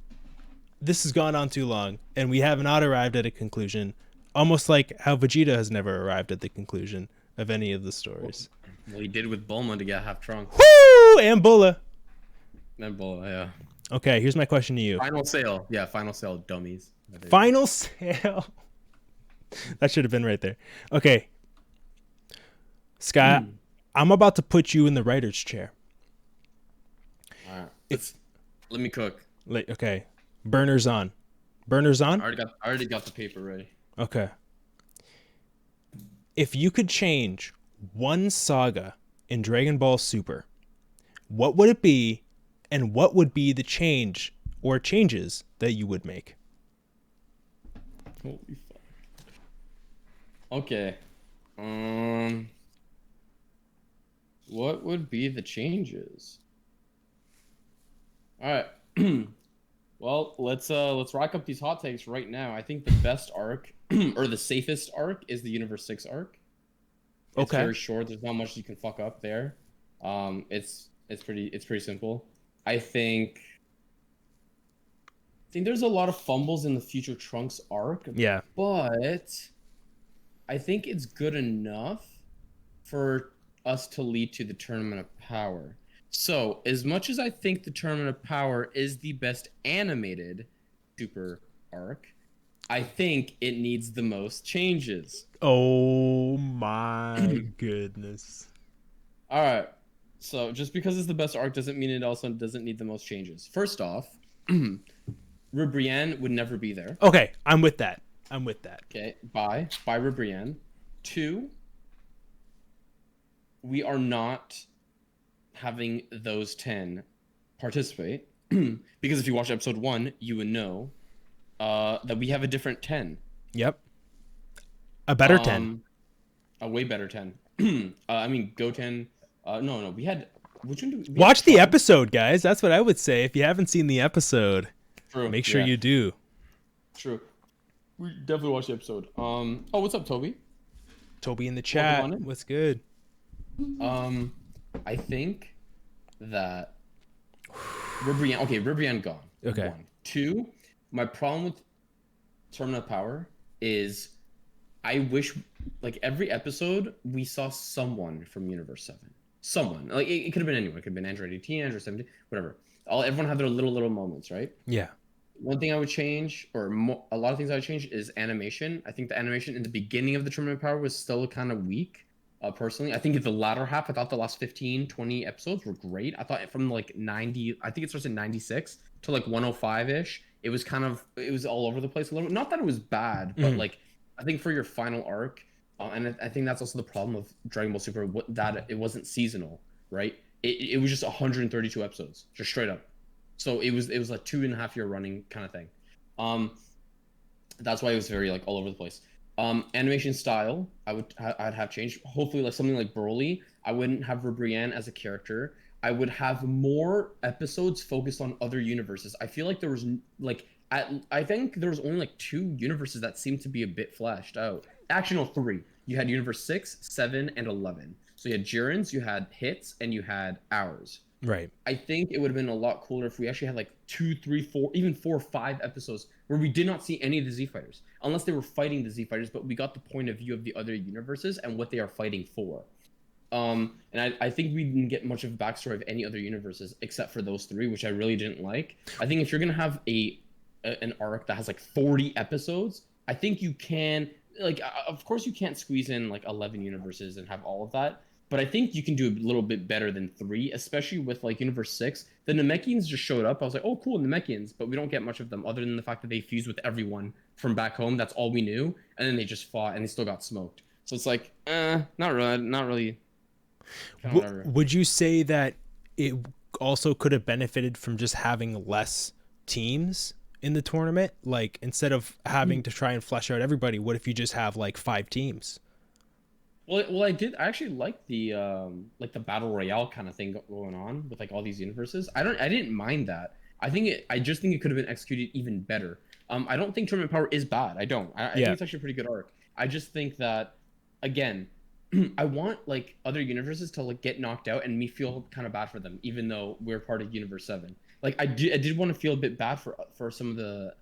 This has gone on too long, and we have not arrived at a conclusion. Almost like how Vegeta has never arrived at the conclusion of any of the stories. Well, he did with Bulma to get half trunk. Woo! And Bulla. And Bulma, yeah. Okay, here's my question to you. Final sale. Yeah, final sale, dummies. Final sale. That should have been right there. Okay. Sky, I'm about to put you in the writer's chair. All right. Let me cook. Okay. Burners on. Burners on? I already got the paper ready. Okay. If you could change one saga in Dragon Ball Super, what would it be, and what would be the change or changes that you would make? Holy fuck. Okay. What would be the changes? All right. Well, let's rack up these hot takes right now. I think the best arc or the safest arc is the Universe 6 arc. It's very short. There's not much you can fuck up there. It's pretty simple. I think there's a lot of fumbles in the Future Trunks arc. Yeah. But I think it's good enough for us to lead to the Tournament of Power. So, as much as I think the Tournament of Power is the best animated Super arc, I think it needs the most changes. Oh my goodness. All right. So, just because it's the best arc doesn't mean it also doesn't need the most changes. First off, Rubrienne would never be there. Okay, I'm with that. Okay, bye Rubrienne. 2, we are not having those 10 participate because if you watch episode 1, you would know that we have a different 10. Yep. A better 10. A way better 10. I mean, Goten. No, we had. Which one do we watch the episode, guys. That's what I would say. If you haven't seen the episode, True. Make sure you do. True. We definitely watched the episode. Oh, what's up, Toby? Toby in the chat. What's good? I think that Ribrianne. Okay, Ribrianne gone. Okay. 1. 2. My problem with Tournament of Power is I wish, like, every episode we saw someone from Universe 7. Someone. Like, it could have been anyone. It could have been Android 18, Android 17, whatever. Everyone had their little moments, right? Yeah. One thing I would change, or a lot of things I would change, is animation. I think the animation in the beginning of the Tournament of Power was still kind of weak, personally. I think in the latter half, I thought the last 15, 20 episodes were great. I thought from like 90, I think it starts at 96 to like 105-ish. It was all over the place a little bit. Not that it was bad, but like, I think for your final arc, and I think that's also the problem of Dragon Ball Super, that it wasn't seasonal, right? It was just 132 episodes, just straight up. So it was like 2.5 year running kind of thing. That's why it was very like all over the place. Animation style, I'd have changed. Hopefully, like something like Broly. I wouldn't have Brienne as a character. I would have more episodes focused on other universes. I feel like there was like I think there was only like 2 universes that seemed to be a bit fleshed out. Actually, no, 3. You had Universe 6, 7, and 11. So you had Jiren's, you had Hits, and you had Ours. Right. I think it would have been a lot cooler if we actually had like 2, 3, 4, even 4 or 5 episodes where we did not see any of the Z Fighters, unless they were fighting the Z Fighters, but we got the point of view of the other universes and what they are fighting for. And I think we didn't get much of a backstory of any other universes except for those 3, which I really didn't like. I think if you're gonna have an arc that has like 40 episodes, I think you can like of course you can't squeeze in like 11 universes and have all of that. But I think you can do a little bit better than 3, especially with like Universe 6. The Namekians just showed up. I was like, oh, cool, Namekians. But we don't get much of them other than the fact that they fused with everyone from back home. That's all we knew. And then they just fought and they still got smoked. So it's like, not really. Would you say that it also could have benefited from just having less teams in the tournament? Like, instead of having to try and flesh out everybody, what if you just have like 5 teams? Well, I actually like the battle royale kind of thing going on with like all these universes. I didn't mind that. I just think it could have been executed even better. I don't think Tournament Power is bad. I think it's actually a pretty good arc. I just think that, again, I want like other universes to like get knocked out and me feel kind of bad for them, even though we're part of Universe 7. Like I did want to feel a bit bad for some of the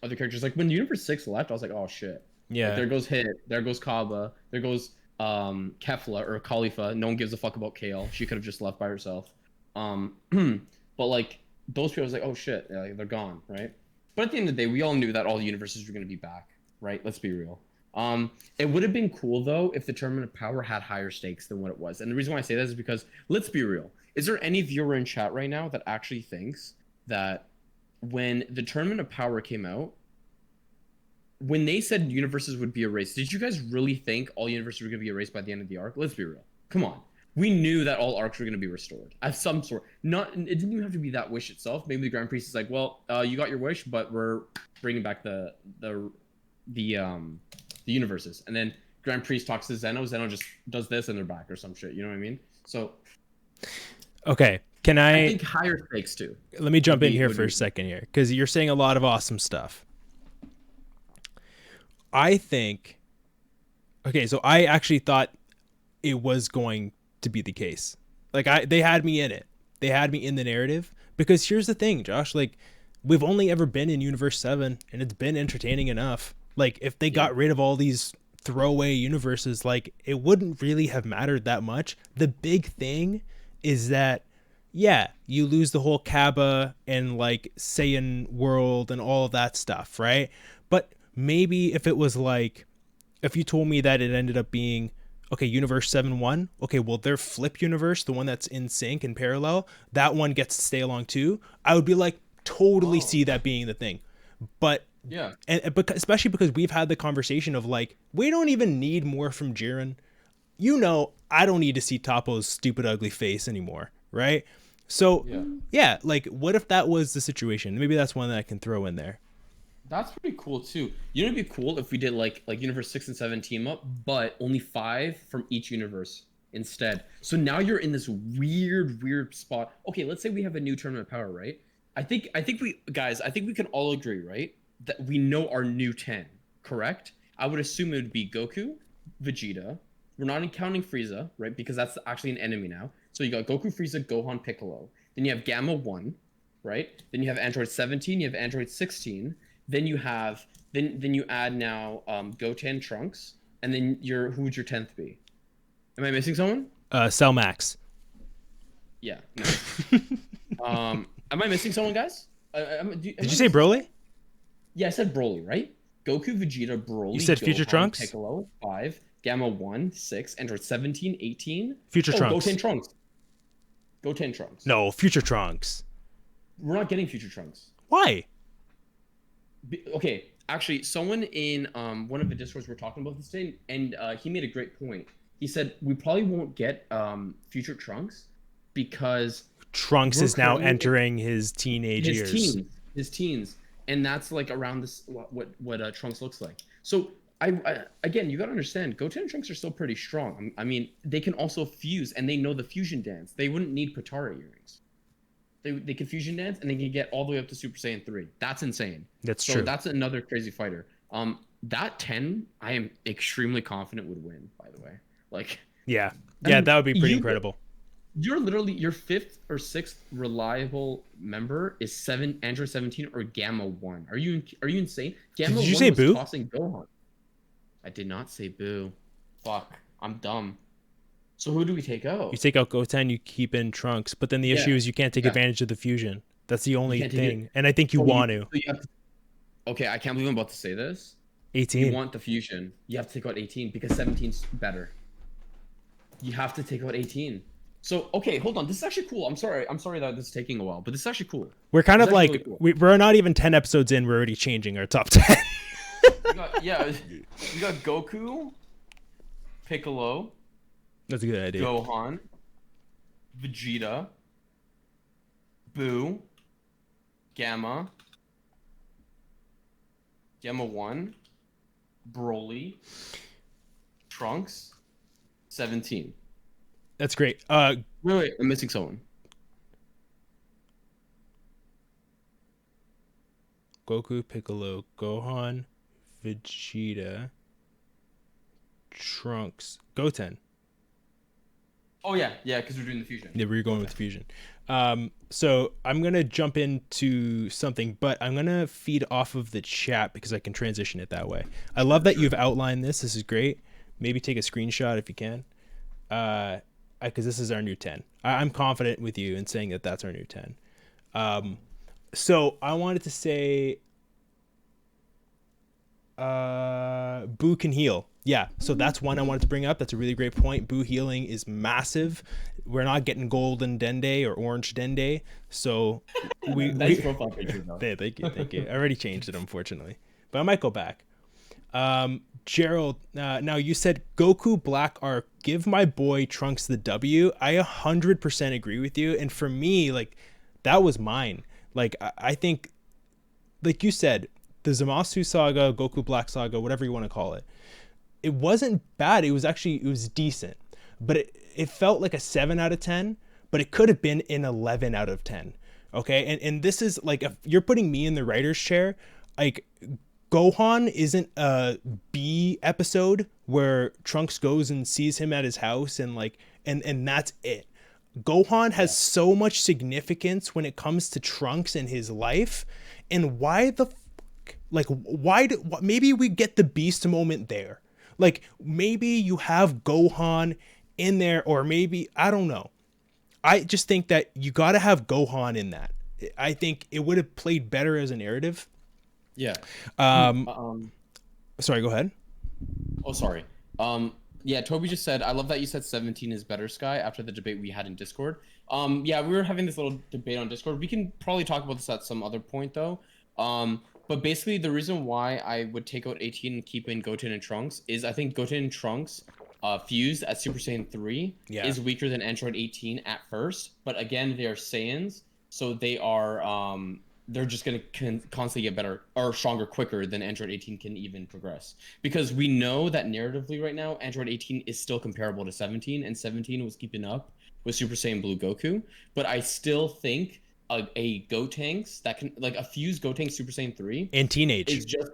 other characters. Like when Universe 6 left, I was like, oh shit. Yeah. Like, there goes Hit. There goes Kaba. There goes Kefla or Khalifa. No one gives a fuck about Kale. She could have just left by herself. But like those people, I was like, oh shit, like, they're gone, right? But at the end of the day, we all knew that all the universes were going to be back, right? Let's be real. It would have been cool though if the Tournament of Power had higher stakes than what it was. And the reason why I say that is because, let's be real, is there any viewer in chat right now that actually thinks that when the Tournament of Power came out, when they said universes would be erased, did you guys really think all universes were going to be erased by the end of the arc? Let's be real. Come on. We knew that all arcs were going to be restored of some sort. It didn't even have to be that wish itself. Maybe the Grand Priest is like, well, you got your wish, but we're bringing back the universes. And then Grand Priest talks to Zeno. Zeno just does this and they're back or some shit. You know what I mean? So, okay. I think higher stakes too. Let me jump in here for a second here, because you're saying a lot of awesome stuff. I think, okay, so I actually thought it was going to be the case. Like they had me in it. They had me in the narrative, because here's the thing, Josh, like we've only ever been in Universe 7 and it's been entertaining enough. Like if they got rid of all these throwaway universes, like it wouldn't really have mattered that much. The big thing is that, yeah, you lose the whole Kaba and like Saiyan world and all of that stuff, right? But maybe if it was like, if you told me that it ended up being, okay, Universe 7 won, okay, well, their flip universe, the one that's in sync and parallel, that one gets to stay along too, I would be like, totally see that being the thing. But yeah, and because, especially because we've had the conversation of like, we don't even need more from Jiren. You know, I don't need to see Toppo's stupid ugly face anymore, right? So yeah, like what if that was the situation? Maybe that's one that I can throw in there. That's pretty cool too. You know, it'd be cool if we did like Universe 6 and 7 team up, but only 5 from each universe instead. So now you're in this weird spot. Okay, let's say we have a new Tournament of Power, right? I think we can all agree, right, that we know our new 10, correct? I would assume it would be Goku, Vegeta. We're not counting Frieza, right? Because that's actually an enemy now. So you got Goku, Frieza, Gohan, Piccolo. Then you have Gamma 1, right? Then you have Android 17, you have Android 16. Then you have then you add now Goten, Trunks, and then who would your 10th be? Am I missing someone? Cell Max. Yeah. No. Am I missing someone, guys? Did you say Broly? Yeah, I said Broly, right? Goku, Vegeta, Broly. You said Gohan, Future Trunks? Piccolo, 5, Gamma 1, 6, Android 17, 18. Future Trunks. Goten Trunks. Goten Trunks. No, Future Trunks. We're not getting Future Trunks. Why? Okay, actually, someone in one of the discords we're talking about this thing, and he made a great point. He said we probably won't get Future Trunks because Trunks is now entering his teenage years. His teens, and that's like around this what Trunks looks like. So Again, you gotta understand, Goten and Trunks are still pretty strong. I mean, they can also fuse, and they know the fusion dance. They wouldn't need Potara earrings. They can fusion dance, and they can get all the way up to Super Saiyan 3. That's insane. That's so true. That's another crazy fighter. That 10, I am extremely confident would win. By the way, like. Yeah, I mean, that would be pretty incredible. You're literally your 5th or 6th reliable member is Android 17 or Gamma 1. Are you insane? Gamma Did you 1 say was Boo? tossing Gohan. I did not say Boo. Fuck, I'm dumb. So who do we take out? You take out Goten, you keep in Trunks, but then the issue is you can't take advantage of the fusion. That's the only thing, and I think you want to. Okay, I can't believe I'm about to say this. 18. You want the fusion. You have to take out 18 because 17's better. You have to take out 18. So, okay, hold on. This is actually cool. I'm sorry that this is taking a while, but this is actually cool. We're kind of like, really cool. we're not even 10 episodes in. We're already changing our top 10. we got Goku, Piccolo. That's a good idea. Gohan, Vegeta, Boo, Gamma 1, Broly, Trunks, 17. That's great. Wait, I'm missing someone. Goku, Piccolo, Gohan, Vegeta, Trunks, Goten. Oh yeah, because we're doing the fusion. Yeah, we're going with the fusion. So I'm gonna jump into something, but I'm gonna feed off of the chat because I can transition it that way. I love that you've outlined this. This is great. Maybe take a screenshot if you can. Because this is our new 10. I'm confident with you in saying that that's our new 10. So I wanted to say Boo can heal. Yeah, so that's one I wanted to bring up. That's a really great point. Boo healing is massive. We're not getting golden Dende or orange Dende. So nice profile picture, though. Thank you. I already changed it, unfortunately. But I might go back. Gerald, now you said Goku Black Arc, give my boy Trunks the W. I 100% agree with you. And for me, like, that was mine. Like, I think, like you said, the Zamasu saga, Goku Black saga, whatever you want to call it, it wasn't bad. It was decent. But it felt like a 7 out of 10, but it could have been an 11 out of 10. Okay? And this is, like, if you're putting me in the writer's chair, like, Gohan isn't a B episode where Trunks goes and sees him at his house and like and that's it. Gohan has so much significance when it comes to Trunks and his life, and why the like maybe we get the Beast moment there. Like maybe you have Gohan in there, or maybe I don't know. I just think that you got to have Gohan in that. I think it would have played better as a narrative. Yeah. Sorry, go ahead. Oh, sorry. Yeah, Toby just said, I love that you said 17 is better, Sky, after the debate we had in Discord. Yeah, we were having this little debate on Discord. We can probably talk about this at some other point, though. But basically, the reason why I would take out 18 and keep in Goten and Trunks is I think Goten and Trunks fused at Super Saiyan 3 is weaker than Android 18 at first. But again, they are Saiyans, so they are... they're just going to constantly get better or stronger quicker than Android 18 can even progress. Because we know that narratively right now, Android 18 is still comparable to 17, and 17 was keeping up with Super Saiyan Blue Goku. But I still think a Gotenks that can, like a fused Gotenks Super Saiyan 3 and teenage is just,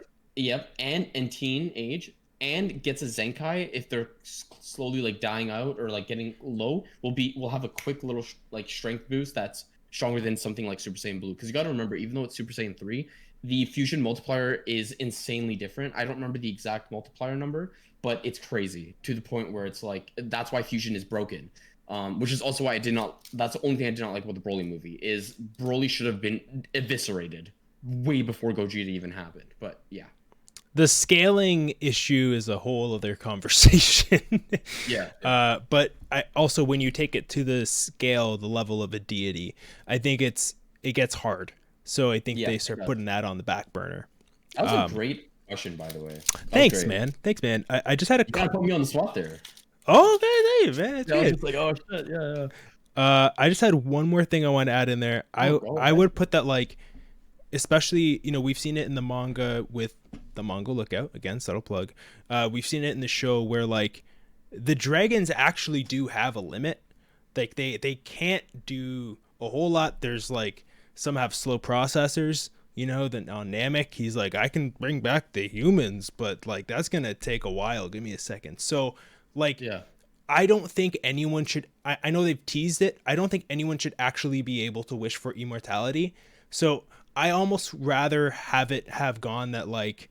and teenage and gets a Zenkai if they're slowly like dying out or like getting low, we'll have a quick little like strength boost that's stronger than something like Super Saiyan Blue. Because you got to remember, even though it's Super Saiyan 3, the fusion multiplier is insanely different. I don't remember the exact multiplier number, but it's crazy to the point where it's like, that's why fusion is broken. Which is also why that's the only thing I did not like about the Broly movie, is Broly should have been eviscerated way before Gogeta even happened. But yeah. The scaling issue is a whole other conversation. Yeah. But I also, when you take it to the scale, the level of a deity, I think it gets hard. So I think they start putting that on the back burner. That was a great question, by the way. Thanks, man. I just had a... You gotta put me on the spot there. Oh, okay, thank you, man. Yeah, I was just like, oh shit, yeah. I just had one more thing I want to add in there. I would put that, like, especially, you know, we've seen it in the manga with the manga lookout, again, subtle plug. We've seen it in the show where like the dragons actually do have a limit. Like they can't do a whole lot. There's like some have slow processors, you know, then on Namek, he's like, I can bring back the humans, but like that's gonna take a while. Give me a second. So like Yeah. I don't think anyone should. I know they've teased it. I don't think anyone should actually be able to wish for immortality. So I almost rather have gone that like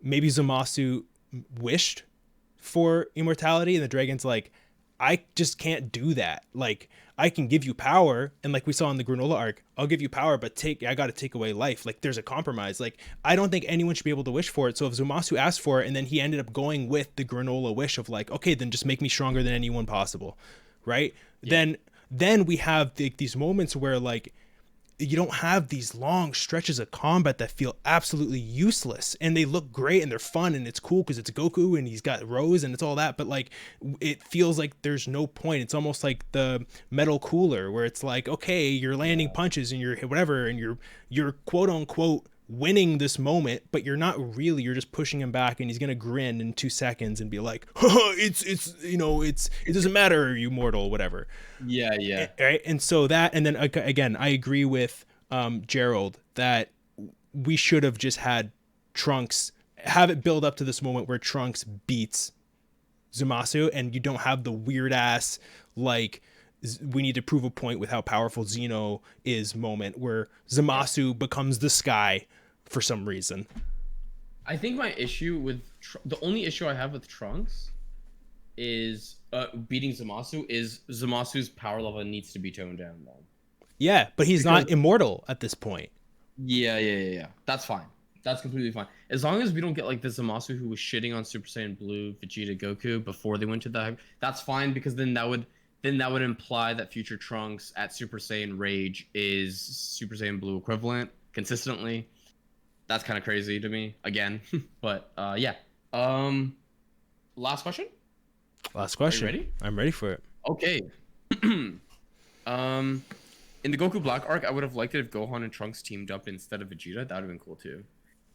maybe Zamasu wished for immortality, and the dragon's like, I just can't do that. Like I can give you power, and like we saw in the granola arc, I'll give you power, but I got to take away life. Like there's a compromise. Like I don't think anyone should be able to wish for it. So if Zamasu asked for it, and then he ended up going with the granola wish of like, okay, then just make me stronger than anyone possible, right? Yeah. Then we have these moments where like you don't have these long stretches of combat that feel absolutely useless, and they look great and they're fun and it's cool because it's Goku and he's got Rose and it's all that, but like it feels like there's no point. It's almost like the Metal Cooler where it's like, okay, you're landing punches and you're whatever and you're quote unquote winning this moment, but you're not really. You're just pushing him back, and he's gonna grin in 2 seconds and be like, it's you know, it doesn't matter, you mortal, whatever. Yeah. Right. And so that, and then again, I agree with Gerald that we should have just had Trunks have it build up to this moment where Trunks beats Zamasu, and you don't have the weird ass like we need to prove a point with how powerful Zeno is moment where Zamasu becomes the sky for some reason. I think my issue with the only issue I have with Trunks is beating Zamasu is Zamasu's power level needs to be toned down though. Yeah, but he's not immortal at this point. Yeah. That's fine. That's completely fine. As long as we don't get like the Zamasu who was shitting on Super Saiyan Blue, Vegeta, Goku before they went to the, that's fine, because then that would imply that future Trunks at Super Saiyan Rage is Super Saiyan Blue equivalent consistently. That's kind of crazy to me again. But yeah. Last question? Last question. Are you ready? I'm ready for it. Okay. In the Goku Black arc, I would have liked it if Gohan and Trunks teamed up instead of Vegeta. That would have been cool too.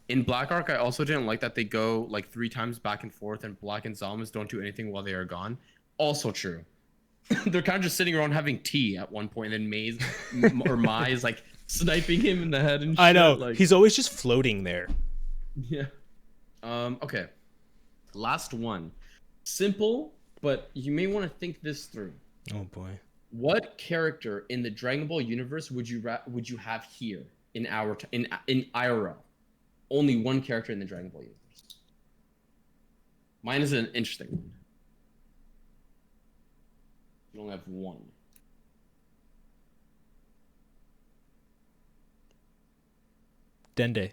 In Black arc, I also didn't like that they go like 3 times back and forth, and Black and Zama's don't do anything while they are gone. Also true. They're kind of just sitting around having tea at one point, and then Mai is like sniping him in the head and shit. I know. Like, he's always just floating there. Yeah. Okay. Last one. Simple, but you may want to think this through. Oh boy. What character in the Dragon Ball universe would you have here in IRL? Only one character in the Dragon Ball universe. Mine is an interesting one. You only have one. Dende.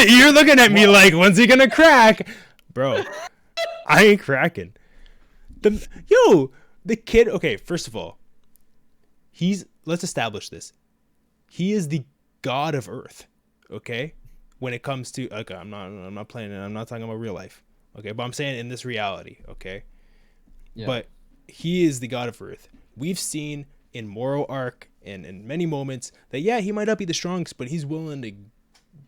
You're looking at me like, when's he gonna crack? Bro, I ain't cracking. The kid, okay, first of all, let's establish this. He is the god of Earth, okay? When it comes to, okay, I'm not playing it. I'm not talking about real life, okay? But I'm saying in this reality, okay? Yeah. But he is the god of Earth. We've seen in Moro arc and in many moments that, yeah, he might not be the strongest, but he's willing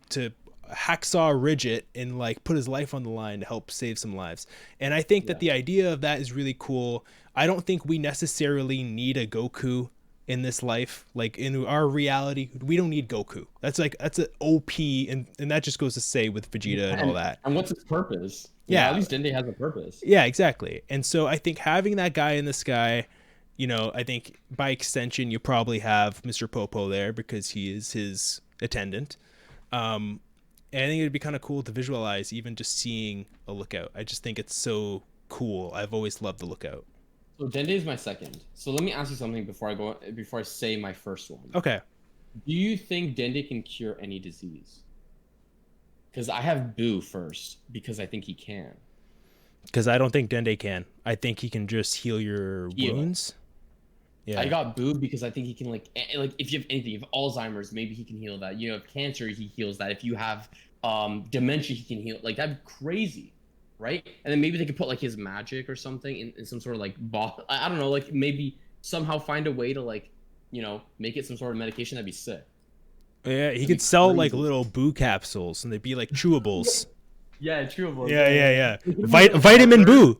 to hacksaw Ridget and like put his life on the line to help save some lives. And I think that the idea of that is really cool. I don't think we necessarily need a Goku in this life. Like in our reality, we don't need Goku. That's an OP, and that just goes to say with Vegeta and all that. And what's its purpose? Yeah, at least Dende has a purpose. Yeah, exactly. And so I think having that guy in the sky, you know, I think by extension you probably have Mr. Popo there because he is his attendant. And I think it'd be kind of cool to visualize even just seeing a lookout. I just think it's so cool. I've always loved the lookout. So Dende is my second. So let me ask you something before I say my first one. Okay. Do you think Dende can cure any disease? Because I have Boo first because I think he can. Because I don't think Dende can. I think he can just heal your wounds. Yeah. I got Boo because I think he can like if you have anything, if Alzheimer's, maybe he can heal that. You know, if cancer, he heals that. If you have dementia, he can heal. Like that'd be crazy. right? And then maybe they could put like his magic or something in some sort of like I don't know, like maybe somehow find a way to like, make it some sort of medication. That'd be sick. Yeah, he That'd could be sell like crazy. little boo capsules, and they'd be like chewables. Yeah, true. Yeah. Vitamin Boo.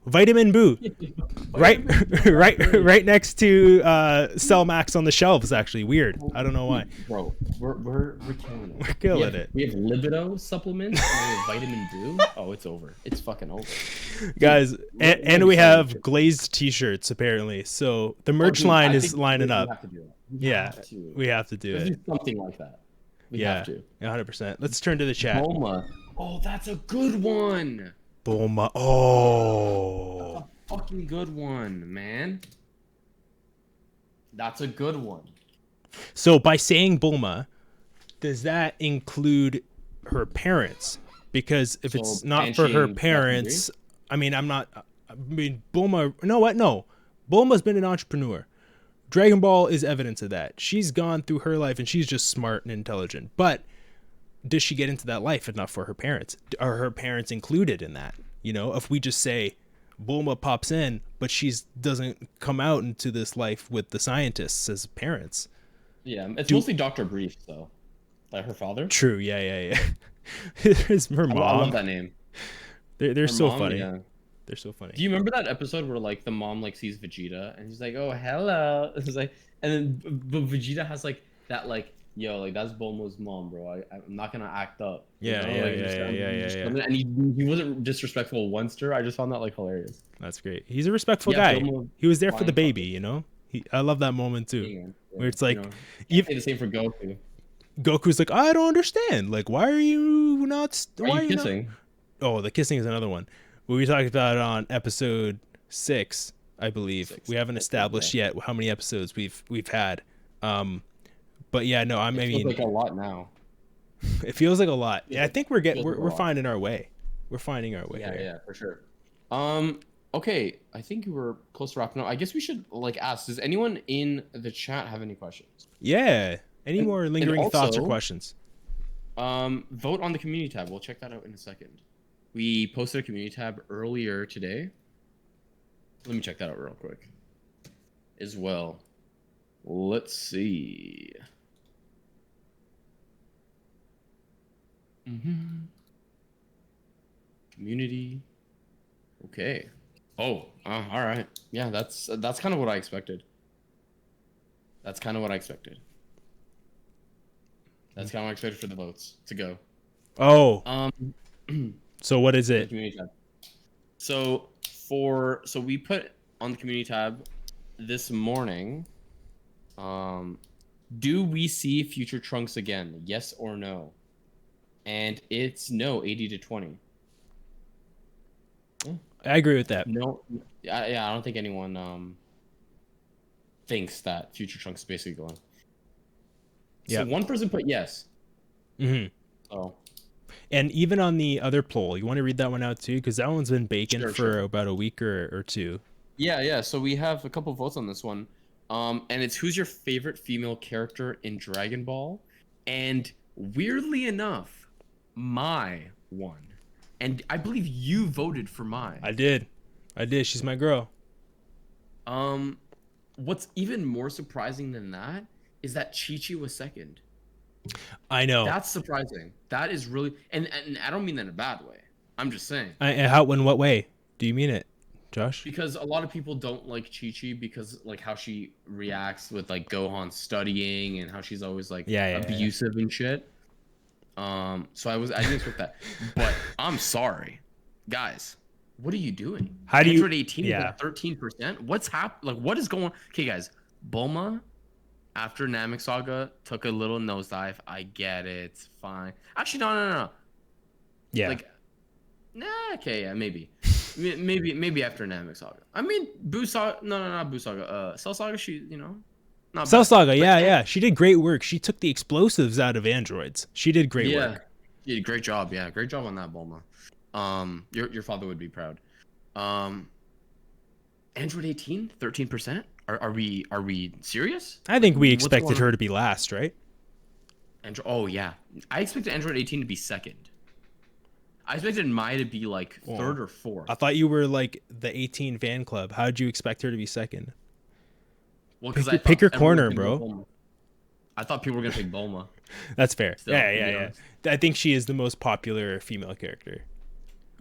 Right, right next to Cell Max on the shelves. Actually, weird. I don't know why. Bro, we're killing it. We're killing it. We have libido supplements and we have vitamin D. Oh, it's over. It's fucking over. Guys, and we have glazed T-shirts apparently. So the merch line is lining up. Yeah, we have to do it. Something like that. We have to. 100%. Let's turn to the chat. Bulma. Oh, that's a good one. Bulma. Oh. That's a fucking good one, man. That's a good one. So by saying Bulma, does that include her parents? Because if it's not for her parents, I mean, Bulma. You know what? No, Bulma's been an entrepreneur. Dragon Ball is evidence of that. She's gone through her life and she's just smart and intelligent. But does she get into that life enough for her parents? Are her parents included in that? If we just say Bulma pops in, but she doesn't come out into this life with the scientists as parents. Yeah, it's mostly Dr. Brief, though. Like her father. True. Yeah. There's her mom. I love that name. They're so mom, funny. Yeah. They're so funny. Do you remember that episode where like the mom like sees Vegeta and he's like, "Oh, hello." It's like, and then but Vegeta has like that like, "Yo, like that's Bulma's mom, bro. I'm not gonna act up." Yeah. And he wasn't disrespectful once to her. I just found that like hilarious. That's great. He's a respectful guy. He was there for the baby, I love that moment too, where it's like, you say the same for Goku. Goku's like, I don't understand. Like, why are you not? Why are you kissing? Oh, the kissing is another one. We talked about it on episode 6, I believe. We haven't established yet how many episodes we've had. But yeah, no, I mean, it feels like a lot now. It feels like a lot. Yeah, I think we're finding our way. We're finding our way. Yeah, for sure. Okay, I think we're close to wrapping up. I guess we should like ask, does anyone in the chat have any questions? Yeah. Any more lingering thoughts or questions? Vote on the community tab. We'll check that out in a second. We posted a community tab earlier today. Let me check that out real quick as well. Let's see. Community. Okay. Oh, all right. Yeah, that's kind of what I expected. That's kind of what I expected for the votes to go. Oh. So what is it? Community tab. So we put on the community tab this morning. Do we see future Trunks again? Yes or no? And it's no, 80 to 20. I agree with that. No, I don't think anyone thinks that future Trunks is basically going. So one person put yes. Mm-hmm. Oh. And even on the other poll, you want to read that one out too? Because that one's been baking for about a week or two. Yeah. So we have a couple votes on this one. And it's who's your favorite female character in Dragon Ball? And weirdly enough, Mai won. And I believe you voted for Mai. I did. She's my girl. What's even more surprising than that is that Chi-Chi was second. I know. That's surprising. That is really, and I don't mean that in a bad way. I'm just saying. In what way do you mean it, Josh? Because a lot of people don't like Chi-Chi because like how she reacts with like Gohan studying and how she's always like abusive and shit. So I didn't expect that. But I'm sorry, guys. What are you doing? How do you? 18 13%. What's happening? Like what is going on? Okay, guys. Bulma, after Namek Saga, took a little nosedive. I get it. It's fine. Actually, no. Yeah. Like, nah. Okay. Yeah. Maybe after Namek Saga. I mean, Buu Saga. No, not Buu Saga. Cell Saga. She, not Cell bad. Saga. Yeah. She did great work. She took the explosives out of androids. She did great work. Yeah. Great job. Yeah. Great job on that, Bulma. Your father would be proud. Android 18, 13%. Are we serious? I think we expected her to be last, right? Oh yeah, I expected Android 18 to be second. I expected Mai to be like third or fourth. I thought you were like the 18 fan club. How did you expect her to be second? Well, Pick your corner, bro. I thought people were gonna pick Bulma. That's fair. Still, Yeah. I think she is the most popular female character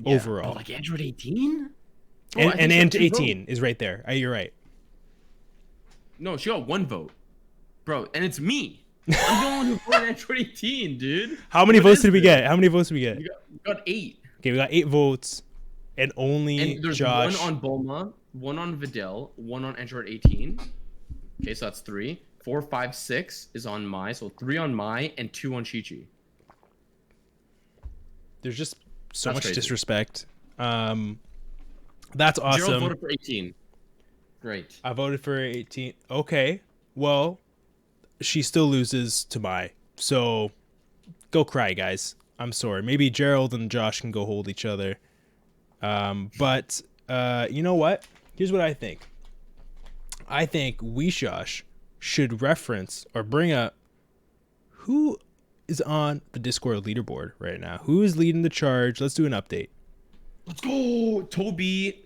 overall. Oh, like Android 18? And Android 18 is right there. You're right. No, she got 1 vote, bro, and it's me. I'm the one who voted Android 18, dude. How many votes did we get? How many votes did we get? We got 8. Okay, we got 8 votes, and only there's Josh. 1 on Bulma, 1 on Videl, 1 on Android 18. Okay, so that's 3. 4, 5, 6 is on Mai, so 3 on Mai and 2 on Chi-Chi. There's just so much crazy. Disrespect. That's awesome. Gerald voted for 18. Great. I voted for 18. Okay, well, she still loses to Mai. So go cry, guys. I'm sorry. Maybe Gerald and Josh can go hold each other. But you know what? Here's what I think. I think we, Josh, should reference or bring up who is on the Discord leaderboard right now. Who is leading the charge? Let's do an update. Let's go, Toby,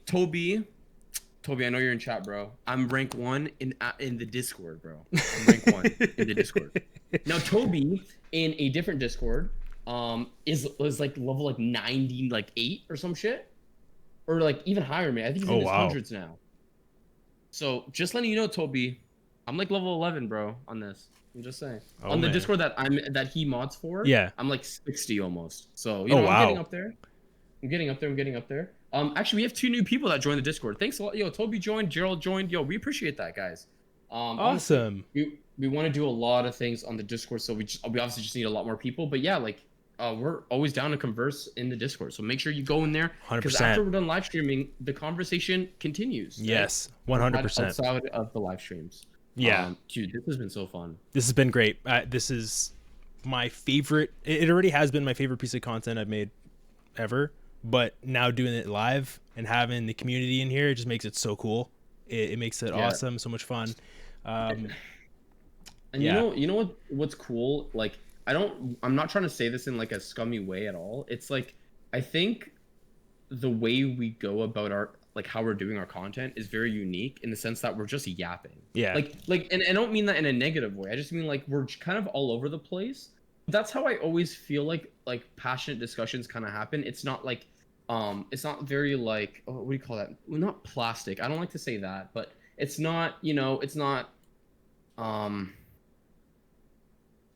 I know you're in chat, bro. I'm rank 1 in the Discord, bro. I'm rank 1 in the Discord. Now, Toby in a different Discord is like level like 90, like 8 or some shit, or like even higher, man. I think he's in his hundreds now. So just letting you know, Toby, I'm like level 11, bro, on this. I'm just saying. On the Discord that he mods for, yeah, I'm like 60 almost. So you know, I'm getting up there. I'm getting up there. Actually, we have 2 new people that joined the Discord. Thanks a lot. Yo, Toby joined, Gerald joined. Yo, we appreciate that, guys. Awesome. Honestly, we want to do a lot of things on the Discord, so we obviously just need a lot more people. But yeah, like we're always down to converse in the Discord. So make sure you go in there, because after we're done live streaming, the conversation continues. Yes, 100%. Outside of the live streams. Yeah, dude, this has been so fun. This has been great. This is my favorite. It already has been my favorite piece of content I've made ever. But now doing it live and having the community in here, it just makes it so cool. It makes it awesome, so much fun. And you know what's cool? Like I'm not trying to say this in like a scummy way at all. It's like I think the way we go about our how we're doing our content is very unique in the sense that we're just yapping. Yeah. And I don't mean that in a negative way. I just mean like we're kind of all over the place. That's how I always feel like passionate discussions kind of happen. It's not like it's not very like, oh, what do you call that? Well, not plastic. I don't like to say that, but it's not, it's not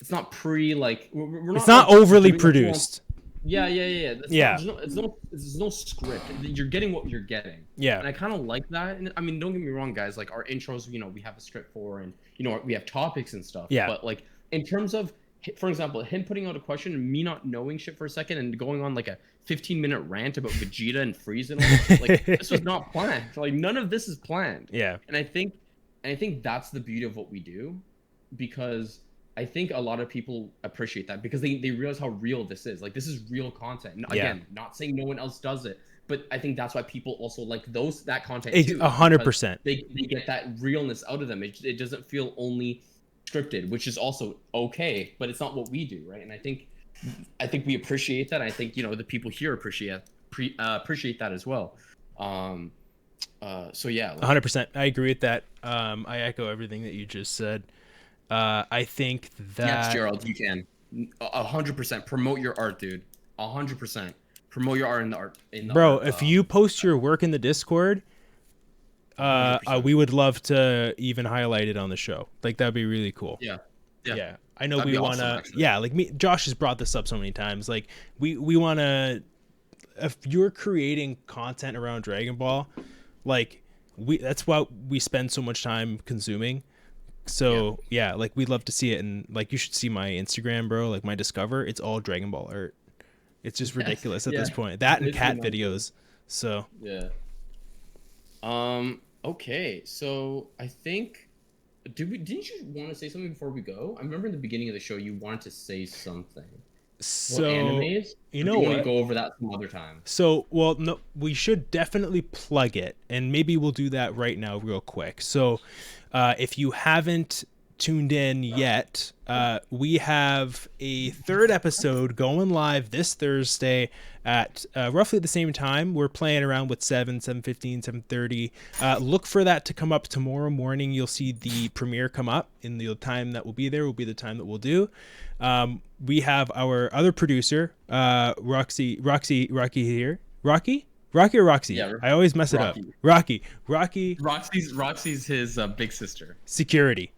it's not we're not, it's not overly produced. Yeah. It's no script. You're getting what you're getting. Yeah. And I kind of like that. And I mean, don't get me wrong, guys. Like our intros, we have a script for, and we have topics and stuff. Yeah. But like in terms of, for example, him putting out a question and me not knowing shit for a second and going on like a 15-minute rant about Vegeta and Frieza and all that, like this was not planned. Like none of this is planned. Yeah. And I think that's the beauty of what we do, because I think a lot of people appreciate that because they realize how real this is. Like this is real content. Again, not saying no one else does it, but I think that's why people also like that content too. 100%. They get that realness out of them. It doesn't feel only scripted, which is also okay, but it's not what we do, right? And I think we appreciate that. I think the people here appreciate that as well. So yeah, 100%. I agree with that. I echo everything that you just said. I think that yes, Gerald, you can 100% promote your art, dude. 100% promote your art in the art. Bro, if you post your work in the Discord, we would love to even highlight it on the show. Like that'd be really cool. Yeah. I know we want to. Yeah, like Josh has brought this up so many times. Like we want to. If you're creating content around Dragon Ball, like that's what we spend so much time consuming. So yeah, like we'd love to see it, and like you should see my Instagram, bro. Like my Discover, it's all Dragon Ball art. It's just ridiculous at this point. That and cat videos. So yeah. Okay, so I think didn't you want to say something before we go? I remember in the beginning of the show you wanted to say something. So animes? You know what? Want to go over that some other time. So no, we should definitely plug it, and maybe we'll do that right now, real quick. So, if you haven't tuned in yet, we have a third episode going live this Thursday at roughly the same time. We're playing around with 7:15, 7:30. Look for that to come up tomorrow morning. You'll see the premiere come up, and the time that will be there will be the time that we'll do. We have our other producer, Rocky here. Rocky or Roxy? Yeah, I always mess it up. Rocky. Roxy's his big sister. Security.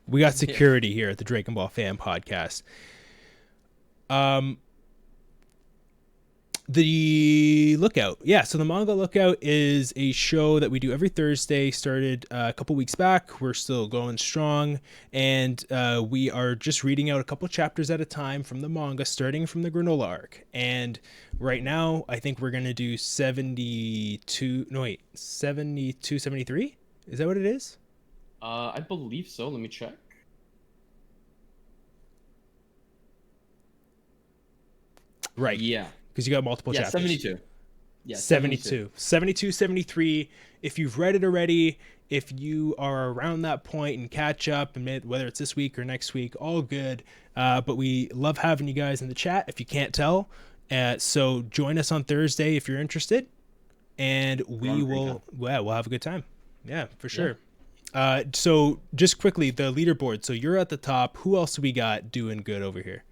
We got security here at the Dragon Ball Fan Podcast. The Lookout. Yeah, so the Manga Lookout is a show that we do every Thursday, started a couple weeks back. We're still going strong, and we are just reading out a couple chapters at a time from the manga, starting from the granola arc. And right now, I think we're going to do 72, 73? Is that what it is? I believe so. Let me check. Right. Yeah. Because you got multiple chapters. 72. Yeah, 72. 72, 73. If you've read it already, if you are around that point and catch up, and whether it's this week or next week, all good. But we love having you guys in the chat, if you can't tell. So join us on Thursday if you're interested, and we'll have a good time. Yeah, for sure. Yeah. So just quickly, the leaderboard. So you're at the top. Who else do we got doing good over here?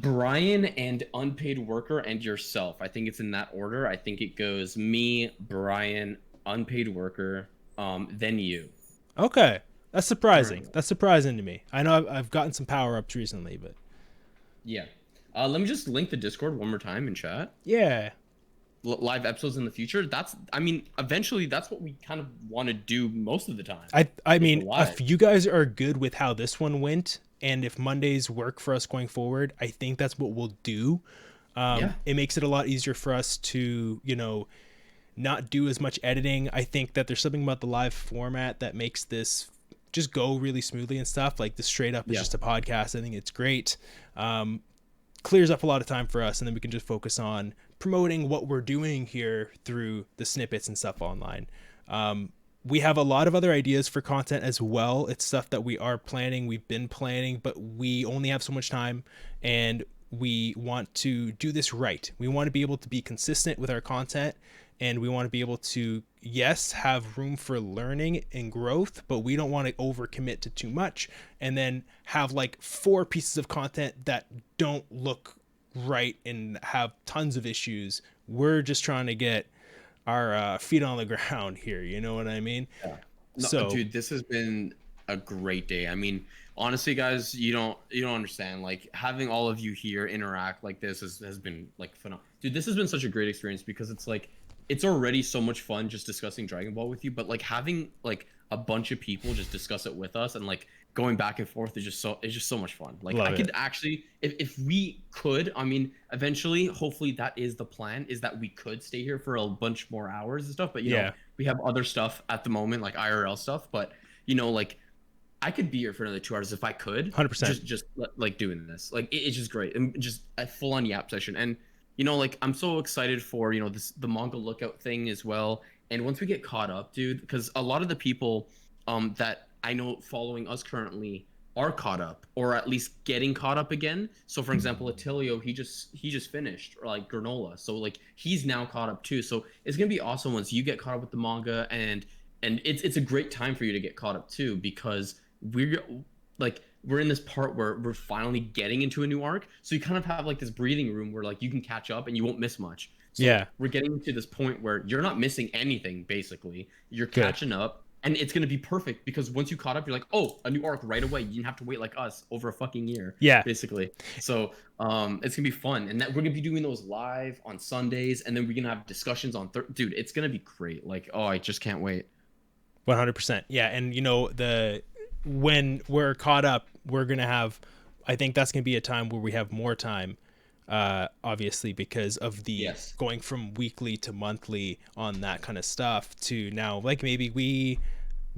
Brian and unpaid worker and yourself. I think it's in that order. I think it goes me, Brian, unpaid worker, then you. Okay, that's surprising. That's surprising to me. I know I've gotten some power ups recently, but yeah. Let me just link the Discord one more time in chat. Yeah. Live episodes in the future. Eventually that's what we kind of want to do most of the time. I mean, if you guys are good with how this one went, and if Mondays work for us going forward, I think that's what we'll do. It makes it a lot easier for us to, not do as much editing. I think that there's something about the live format that makes this just go really smoothly and stuff. Like the straight up is just a podcast. I think it's great. Clears up a lot of time for us, and then we can just focus on promoting what we're doing here through the snippets and stuff online. We have a lot of other ideas for content as well. It's stuff that we are planning, we've been planning, but we only have so much time, and we want to do this right. We want to be able to be consistent with our content, and we want to be able to, yes, have room for learning and growth, but we don't want to overcommit to too much and then have like 4 pieces of content that don't look right and have tons of issues. We're just trying to get our feet on the ground here, you know what I mean? Yeah. No, dude, this has been a great day. I mean, honestly, guys, you don't understand. Like, having all of you here interact like this has been like phenomenal. Dude, this has been such a great experience, because it's like, it's already so much fun just discussing Dragon Ball with you, but like having like a bunch of people just discuss it with us and like going back and forth is just so much fun. Like, I could actually, if we could, I mean, eventually, hopefully that is the plan, is that we could stay here for a bunch more hours and stuff, but you know, we have other stuff at the moment, like IRL stuff, but like I could be here for another 2 hours if I could. 100%. Just like doing this, like it's just great, and just a full on yap session. And like, I'm so excited for the Manga Lookout thing as well. And once we get caught up, dude, because a lot of the people that I know following us currently are caught up, or at least getting caught up again. So for example, Attilio, he just finished, or like Granola, so like he's now caught up too. So it's gonna be awesome once you get caught up with the manga, and it's a great time for you to get caught up too, because we're in this part where we're finally getting into a new arc, so you kind of have like this breathing room where like you can catch up and you won't miss much. So we're getting to this point where you're not missing anything, basically. You're catching up, and it's going to be perfect, because once you caught up, you're like, oh, a new arc right away. You didn't have to wait like us over a fucking year. Basically. So it's gonna be fun, and that we're gonna be doing those live on Sundays, and then we're gonna have discussions on dude, it's gonna be great. Like, oh, I just can't wait. 100%. Yeah. And when we're caught up, we're gonna have, I think that's gonna be a time where we have more time, obviously, because of the going from weekly to monthly on that kind of stuff, to now like maybe we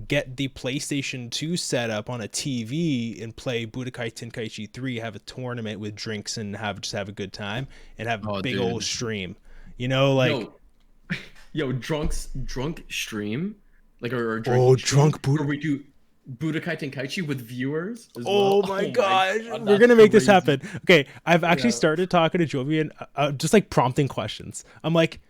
get the PlayStation 2 set up on a TV and play Budokai Tenkaichi 3, have a tournament with drinks and have a good time, and have a big old stream, like yo drunk stream, like, or drunk Budokai. where we do Budokai Tenkaichi with viewers as Oh well. my gosh, God, we're that's gonna make this crazy. happen. Okay, I've actually Yeah. started talking to Jovi and just like prompting questions. I'm like,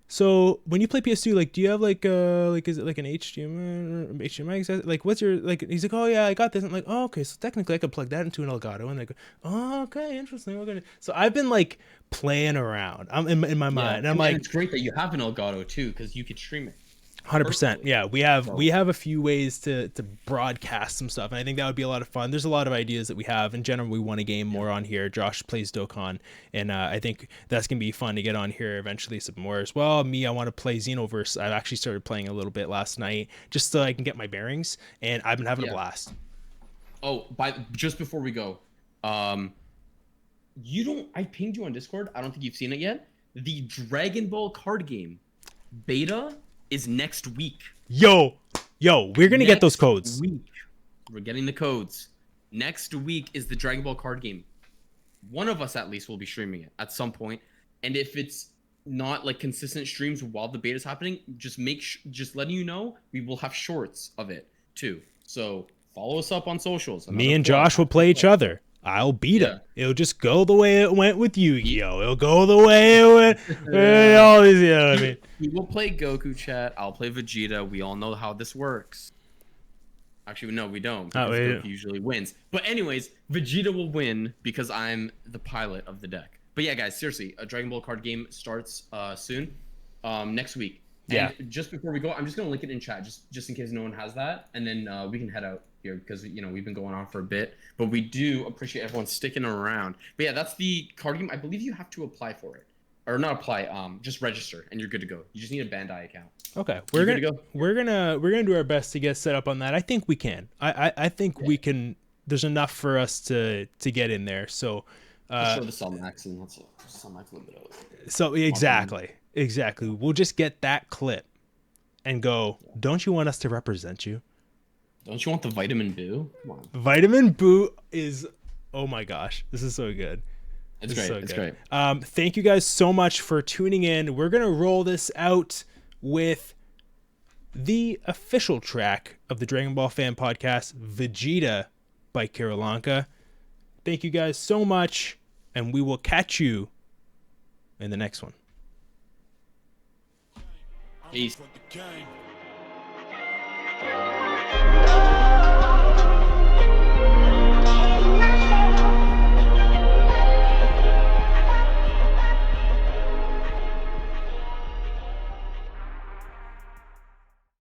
so when you play PS2, like, do you have like is it like an HDMI access? Like, what's your like? He's like, oh yeah, I got this. I'm like, oh okay, so technically I could plug that into an Elgato, and like, oh okay, interesting. We're gonna. So I've been like playing around. I'm in my mind, and I'm and like, it's great that you have an Elgato too, because you could stream it. 100%. Yeah, we have So- a few ways to broadcast some stuff, and I think that would be a lot of fun. There's a lot of ideas that we have. In general, we want to game more on here. Josh plays Dokkan, and I think that's gonna be fun to get on here eventually some more as well. Me, I want to play Xenoverse. I actually started playing a little bit last night just so I can get my bearings, and I've been having a blast. Oh, just before we go, you don't. I pinged you on Discord. I don't think you've seen it yet. The Dragon Ball card game beta is next week. Yo, we're gonna get those codes. Week. We're getting the codes. Next week is the Dragon Ball card game. One of us at least will be streaming it at some point. And if it's not like consistent streams while the beta is happening, just just letting you know, we will have shorts of it too. So follow us up on socials. Me and Josh will play each other. I'll beat him. It'll just go the way it went with Yu-Gi-Oh. It'll go the way it went. All these, you know what I mean? We will play Goku chat. I'll play Vegeta. We all know how this works. Actually, no, we don't. Because Goku usually wins. But anyways, Vegeta will win because I'm the pilot of the deck. But yeah, guys, seriously, a Dragon Ball card game starts soon, next week. And just before we go, I'm just gonna link it in chat, just in case no one has that, and then we can head out here because we've been going on for a bit. But we do appreciate everyone sticking around. But yeah, that's the card game. I believe you have to apply for it, or not apply. Just register, and you're good to go. You just need a Bandai account. Okay, we're gonna do our best to get set up on that. I think we can. I think we can. There's enough for us to get in there. So. Show the Cell Max and let's Cell Max a little bit of it. So exactly. We'll just get that clip and go. Don't you want us to represent you? Don't you want the Vitamin Boo? Come on. Vitamin Boo is. Oh my gosh, this is so good. It's great. It's great. Thank you guys so much for tuning in. We're gonna roll this out with the official track of the Dragon Ball Fan Podcast, Vegeta by Kirilanka. Thank you guys so much, and we will catch you in the next one. Peace.